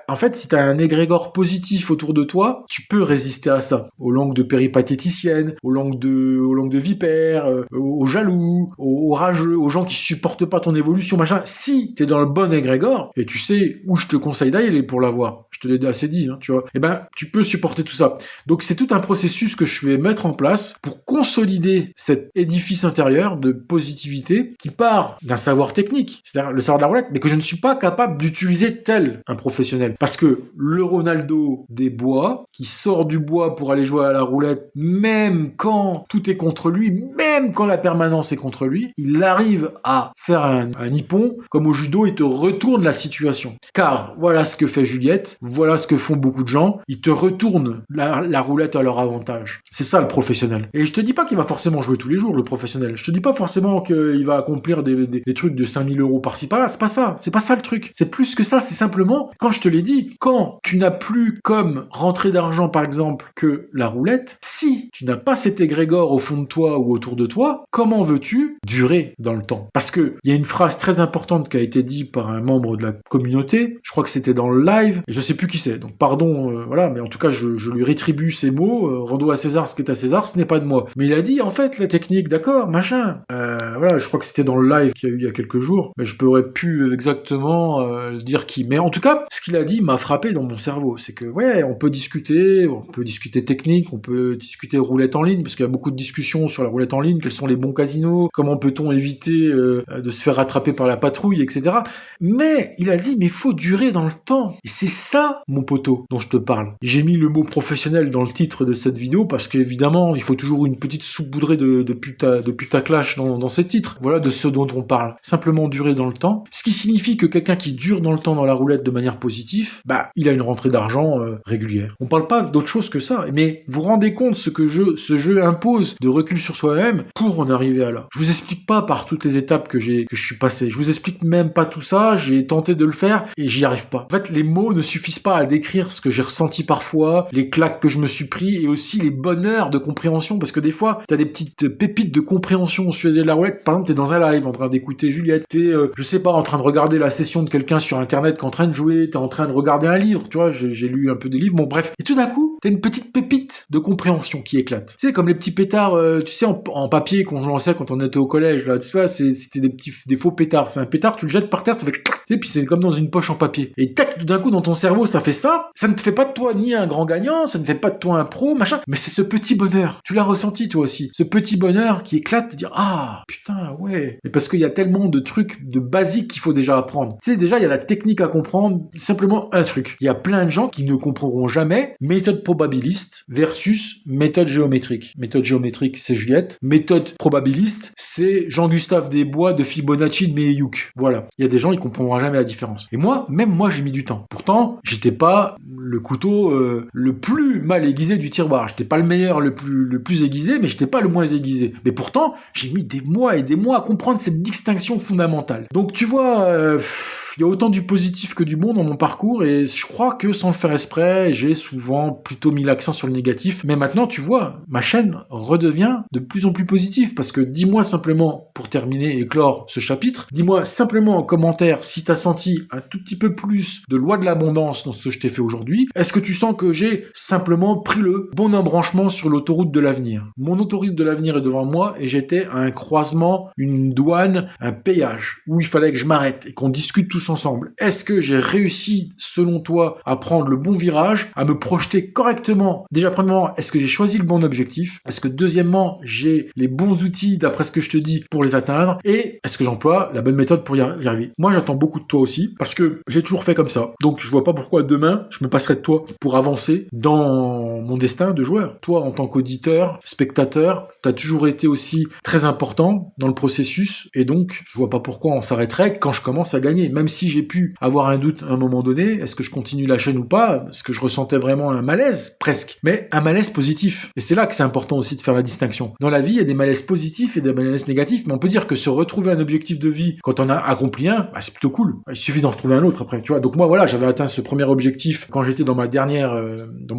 En fait, si t'as un égrégore positif autour de toi, tu peux résister à ça. Aux langues de péripatéticiennes, aux langues de vipères, aux jaloux, aux rageux, aux gens qui supportent pas ton évolution, machin. Si t'es dans le bon égrégore, et tu sais où je te conseille d'aller pour l'avoir, je te l'ai assez dit, tu vois, tu peux supporter tout ça. Donc c'est tout un processus que je vais mettre en place pour consolider cet édifice intérieur de positivité qui part d'un savoir technique, c'est-à-dire le savoir de la roulette, mais que je ne suis pas capable d'utiliser tel un professionnel. Parce que le Ronaldo des bois, qui sort du bois pour aller jouer à la roulette, même quand tout est contre lui, même quand la permanence est contre lui, il arrive à faire un nippon, comme au judo, il te retourne la situation. Car voilà ce que fait Juliette, voilà ce que font beaucoup de gens, ils te retournent la roulette à leur avantage. C'est ça le professionnel. Et je te dis pas qu'il va forcément jouer tous les jours, le professionnel. Je te dis pas forcément qu'il va accomplir des trucs de 5000 € par-ci par-là, c'est pas ça le truc. C'est plus que ça, c'est simplement, quand je te l'ai dit, quand tu n'as plus comme rentrée d'argent par exemple que la roulette, si tu n'as pas cet égrégore au fond de toi ou autour de toi, comment veux-tu durer dans le temps? Parce que il y a une phrase très importante qui a été dite par un membre de la communauté, je crois que c'était dans le live, et je sais plus qui c'est, donc pardon, voilà, mais en tout cas je lui rétribue ces mots, rendons à César ce qui est à César, ce n'est pas de moi. Mais il a dit, en fait, la technique, d'accord, machin, voilà, je crois que c'était dans le live qu'il y a eu il y a quelques jours, mais je pourrais plus exactement dire qui. Mais en tout cas, ce qu'il a dit m'a frappé dans mon cerveau, c'est que, ouais, on peut discuter technique, on peut discuter roulette en ligne, parce qu'il y a beaucoup de discussions sur la roulette en ligne, quels sont les bons casinos, comment peut-on éviter de se faire rattraper par la patrouille, etc. Mais il a dit, mais il faut durer dans le temps. Et c'est ça, mon poteau, dont je te parle. J'ai mis le mot professionnel dans le titre de cette vidéo, parce qu'évidemment, il faut toujours une petite saupoudrée de putaclash dans ces titres. Voilà de ce dont on parle. Simplement durer dans le temps. Ce qui signifie que quelqu'un qui dure dans le temps dans la roulette de manière positive, il a une rentrée d'argent régulière. On parle pas d'autre chose que ça. Mais vous rendez compte ce que ce jeu impose de recul sur soi-même pour en arriver à là. Je vous explique pas par toutes les étapes que je suis passé. Je vous explique même pas tout ça. J'ai tenté de le faire et j'y arrive pas. En fait, les mots ne suffisent pas à décrire ce que j'ai ressenti parfois, les claques que je me suis pris et aussi les bonheurs de compréhension, parce que des fois, t'as des petites pépites de compréhension au sujet de la roulette. Par exemple, t'es dans un live en train d'écouter Juliette, t'es, je sais pas, en train de regarder la session de quelqu'un sur internet qui est en train de jouer, t'es en train de regarder un livre, tu vois, j'ai lu un peu des livres, bon bref. Et tout d'un coup, t'as une petite pépite de compréhension qui éclate. Tu sais, comme les petits pétards, tu sais, en papier qu'on lançait quand on était au collège, là, tu vois, c'était des faux pétards. C'est un pétard, tu le jettes par terre, ça fait tu sais, puis c'est comme dans une poche en papier. Et tac, tout d'un coup, dans ton cerveau, ça fait ça ne te fait pas de toi ni un grand gagnant, ça ne fait pas de toi un pro, machin, mais c'est ce petit bonheur. Tu l'as ressenti, toi aussi. Ce petit bonheur qui éclate, te dire, ah, putain, ouais. Mais parce qu'il y a tellement de trucs de basiques qu'il faut déjà apprendre. Tu sais, déjà, il y a la technique à comprendre, simplement un truc. Il y a plein de gens qui ne comprendront jamais méthode probabiliste versus méthode géométrique. Méthode géométrique, c'est Juliette. Méthode probabiliste, c'est Jean-Gustave Desbois de Fibonacci de Meyuk. Voilà. Il y a des gens, ils comprendront jamais la différence. Et moi, même moi, j'ai mis du temps. Pourtant, j'étais pas le couteau le plus mal aiguisé du tiroir. J'étais pas le meilleur, le plus aiguisé, mais j'étais pas le moins aiguisé. Mais pourtant, j'ai mis des mois et des mois à comprendre cette distinction fondamentale. Donc tu vois, il y a autant du positif que du bon dans mon parcours, et je crois que sans le faire exprès, j'ai souvent plutôt mis l'accent sur le négatif. Mais maintenant, tu vois, ma chaîne redevient de plus en plus positive, parce que dis-moi simplement, pour terminer et clore ce chapitre, dis-moi simplement en commentaire si t'as senti un tout petit peu plus de loi de l'abondance dans ce que je t'ai fait aujourd'hui. Est-ce que tu sens que j'ai simplement pris le bon embranchement sur l'autoroute de l'avenir? Mon autoroute de l'avenir est devant moi, et j'étais à un croisement, une douane, un péage, où il fallait que je m'arrête et qu'on discute tous ensemble. Est-ce que j'ai réussi, selon toi, à prendre le bon virage, à me projeter correctement? Déjà, premièrement, est-ce que j'ai choisi le bon objectif? Est-ce que deuxièmement, j'ai les bons outils, d'après ce que je te dis, pour les atteindre? Et est-ce que j'emploie la bonne méthode pour y arriver? Moi, j'attends beaucoup de toi aussi, parce que j'ai toujours fait comme ça. Donc, je vois pas pourquoi demain, je me passerai de toi pour avancer dans mon destin de joueur. Toi, en tant qu'auditeur, spectateur, t'as toujours été aussi très important dans le processus, et donc, je vois pas pourquoi on s'arrêterait quand je commence à gagner, même si j'ai pu avoir un doute à un moment donné, est-ce que je continue la chaîne ou pas, parce que je ressentais vraiment un malaise, presque, mais un malaise positif. Et c'est là que c'est important aussi de faire la distinction. Dans la vie, il y a des malaises positifs et des malaises négatifs, mais on peut dire que se retrouver un objectif de vie quand on a accompli un, bah, c'est plutôt cool. Il suffit d'en retrouver un autre après, tu vois. Donc moi, voilà, j'avais atteint ce premier objectif quand j'étais dans mon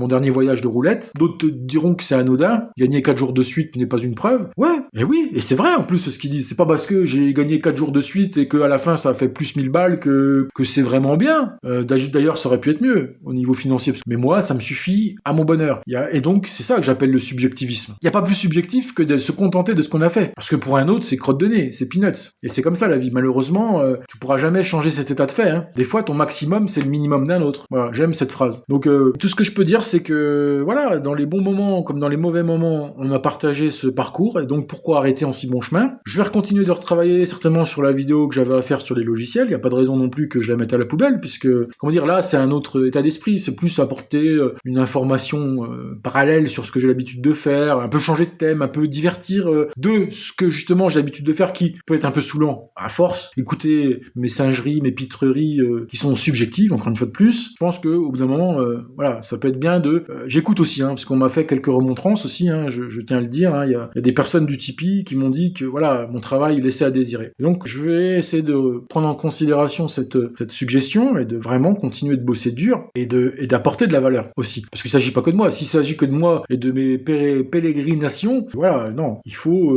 dernier voyage de roulette. D'autres te diront que c'est anodin. Gagner 4 jours de suite n'est pas une preuve. Ouais, et oui, et c'est vrai en plus ce qu'ils disent. C'est pas parce que j'ai gagné 4 jours de suite et qu'à la fin ça a fait plus 1000 balles que c'est vraiment bien. D'ailleurs, ça aurait pu être mieux au niveau financier. Mais moi, ça me suffit à mon bonheur. Et donc, c'est ça que j'appelle le subjectivisme. Il n'y a pas plus subjectif que de se contenter de ce qu'on a fait. Parce que pour un autre, c'est crotte de nez, c'est peanuts. Et c'est comme ça la vie. Malheureusement, tu pourras jamais changer cet état de fait. Hein. Des fois, ton maximum, c'est le minimum d'un autre. Voilà, j'aime cette phrase. Donc, tout ce que je peux dire, c'est que, voilà, dans les bons moments comme dans les mauvais moments, on a partagé ce parcours. Et donc, pourquoi arrêter en si bon chemin? Je vais continuer de retravailler certainement sur la vidéo que j'avais à faire sur les logiciels. Il n'y a pas de raison non plus que je la mette à la poubelle, puisque, comment dire, là, c'est un autre état d'esprit. C'est plus apporter une information parallèle sur ce que j'ai l'habitude de faire, un peu changer de thème, un peu divertir de ce que justement j'ai l'habitude de faire, qui peut être un peu saoulant à force. Écouter mes singeries, mes pitreries qui sont subjectives, encore une fois de plus. Je pense qu'au bout d'un moment, voilà, ça peut être bien de... j'écoute aussi, hein, parce qu'on m'a fait quelques remontrances aussi, hein, je tiens à le dire. Hein, y a des personnes du Tipeee qui m'ont dit que voilà, mon travail laissait à désirer. Et donc je vais essayer de prendre en considération cette suggestion et de vraiment continuer de bosser dur et d'apporter de la valeur aussi. Parce qu'il s'agit pas que de moi. S'il s'agit que de moi et de mes pérégrinations, voilà, non, il faut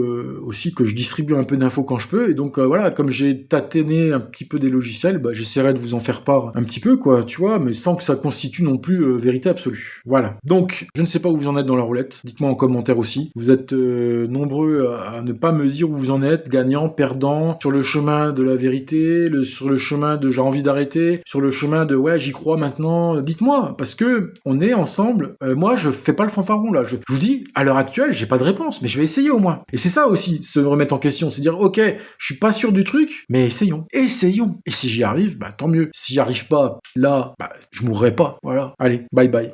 aussi que je distribue un peu d'infos quand je peux. Et donc voilà, comme j'ai tâtonné un petit peu des logiciels, bah, j'essaierai de vous en faire part un petit peu, quoi, tu vois, mais sans que ça constitue non plus vérité absolue. Voilà. Donc, je ne sais pas où vous en êtes dans la roulette. Dites-moi en commentaire aussi. Vous êtes nombreux à ne pas me dire où vous en êtes, gagnant, perdant, sur le chemin de la vérité, sur le chemin de j'ai envie d'arrêter, sur le chemin de ouais, j'y crois maintenant. Dites-moi, parce que on est ensemble. Moi, je fais pas le fanfaron là. Je vous dis, à l'heure actuelle, j'ai pas de réponse, mais je vais essayer au moins. Et c'est ça aussi, se remettre en question, c'est dire ok, je suis pas sûr du truc, mais essayons. Et si j'y arrive, bah tant mieux. Si j'y arrive pas, là, bah je mourrai pas. Voilà. Allez, bye bye.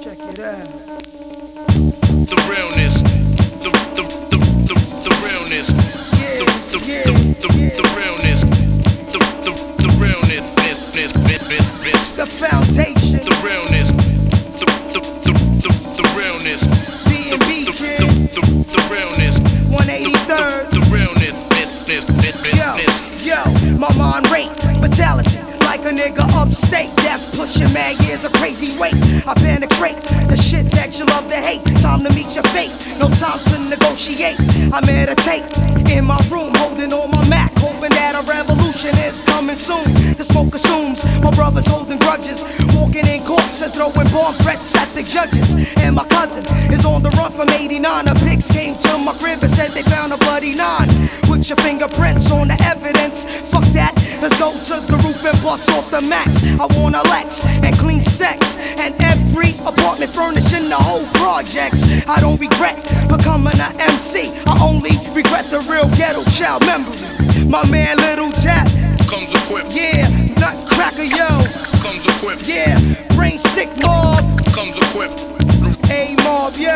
Check it out. The realness, the realness, the realness, the realness, The foundation. the realness, the realness, B&B kid. the realness, 183rd. the realness, Yo, my mind rate, mentality. Like a nigga upstate that's pushing mad years of crazy weight. I penetrate the shit that you love to hate. Time to meet your fate, no time to negotiate. I meditate in my room, holding on my Mac, hoping that a revolution is coming soon. The smoke assumes my brother's holding grudges, walking in courts and throwing bomb threats at the judges. And my cousin is on the run from 89. The pigs came to my crib and said they found a bloody 9 with your fingerprints on the evidence. Fuck that, let's go to the roof and bust off the max. I want a Lex and clean sex and every apartment furnished in the whole projects. I don't regret becoming an MC. I only regret the real ghetto child memory. My man Little Tap, comes equipped, yeah, Nutcracker, yo, comes equipped, yeah, Brain Sick Mob, comes equipped, A Mob, yo.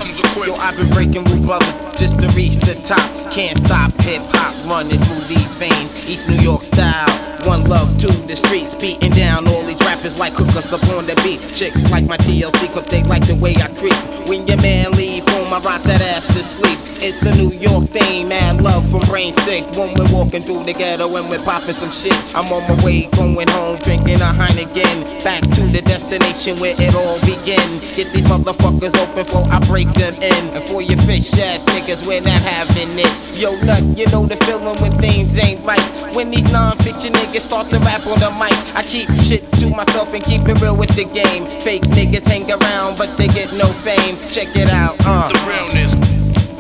comes equipped. Yo, I've been breaking with brothers just to reach the top. Can't stop hip hop running through these veins. Each New York style, one love to the streets. Beating down all these rappers like hookers up on the beat. Chicks like my TLC cause they like the way I creep. When your man leave home, I rock that ass to sleep. It's a New York thing, man, love from Brain Sick. When we're walking through the ghetto and we're popping some shit. I'm on my way, going home, drinking a Heineken. Back to the destination where it all began. Get these motherfuckers open before I break them in. And for your fish ass niggas, we're not having it. Yo, Nut, you know the feeling when things ain't right. When these non-fiction niggas start to rap on the mic, I keep shit to myself and keep it real with the game. Fake niggas hang around, but they get no fame. Check it out, The realness,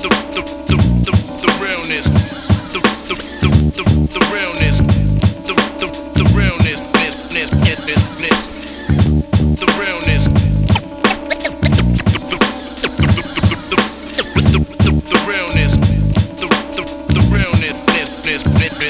the realness, the realness, the realness, the realness, the realness, the realness.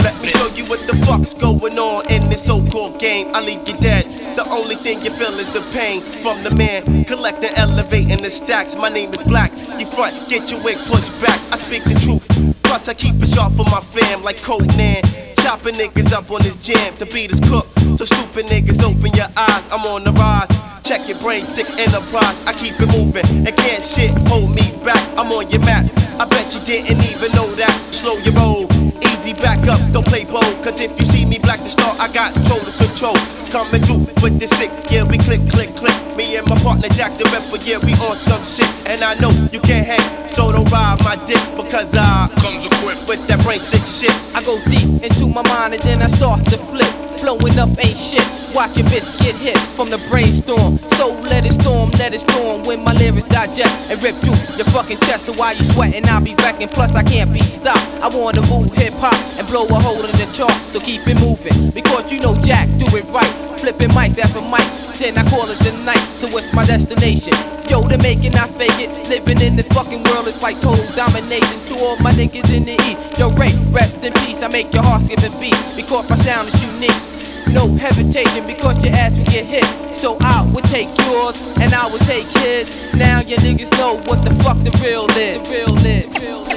Let me show you what the fuck's going on in this so-called game. I leave you dead. The only thing you feel is the pain from the man collecting, elevating the stacks. My name is Black. You front, get your wig pushed back. I speak the truth. Plus I keep it sharp for my fam like Conan. chopping niggas up on this jam. The beat is cooked, so stupid niggas open your eyes. I'm on the rise. Check your brain, sick enterprise. I keep it moving, and can't shit hold me back. I'm on your map. I bet you didn't even know that. Slow your roll, easy back up, don't play bold. Cause if you see me black the star, I got total control. Coming through with the sick, yeah, we click, click, click. Me and my partner Jack the Ripper, yeah, we on some shit. And I know you can't hang, so don't ride my dick. Because I Comes equipped. with that brain sick shit. I go deep into my mind and then I start to flip. Blowing up ain't shit. Watch your bitch get hit from the brainstorm. So let it storm when my lyrics digest and rip through your fucking chest. So while you sweating, I'll be wrecking. Plus I can't be stopped. I wanna move hip hop and blow a hole in the chart. So keep it moving because you know Jack do it right. Flipping mics after mic, then I call it the night. So it's my destination. Yo, they making I fake it. Living in the fucking world, it's like total domination. To all my niggas in the east, yo, Ray, rest in peace. I make your heart skip a beat because my sound is unique. No hesitation because your ass will get hit. So I would take yours and I would take his. Now your niggas know what the fuck the real is. The real is.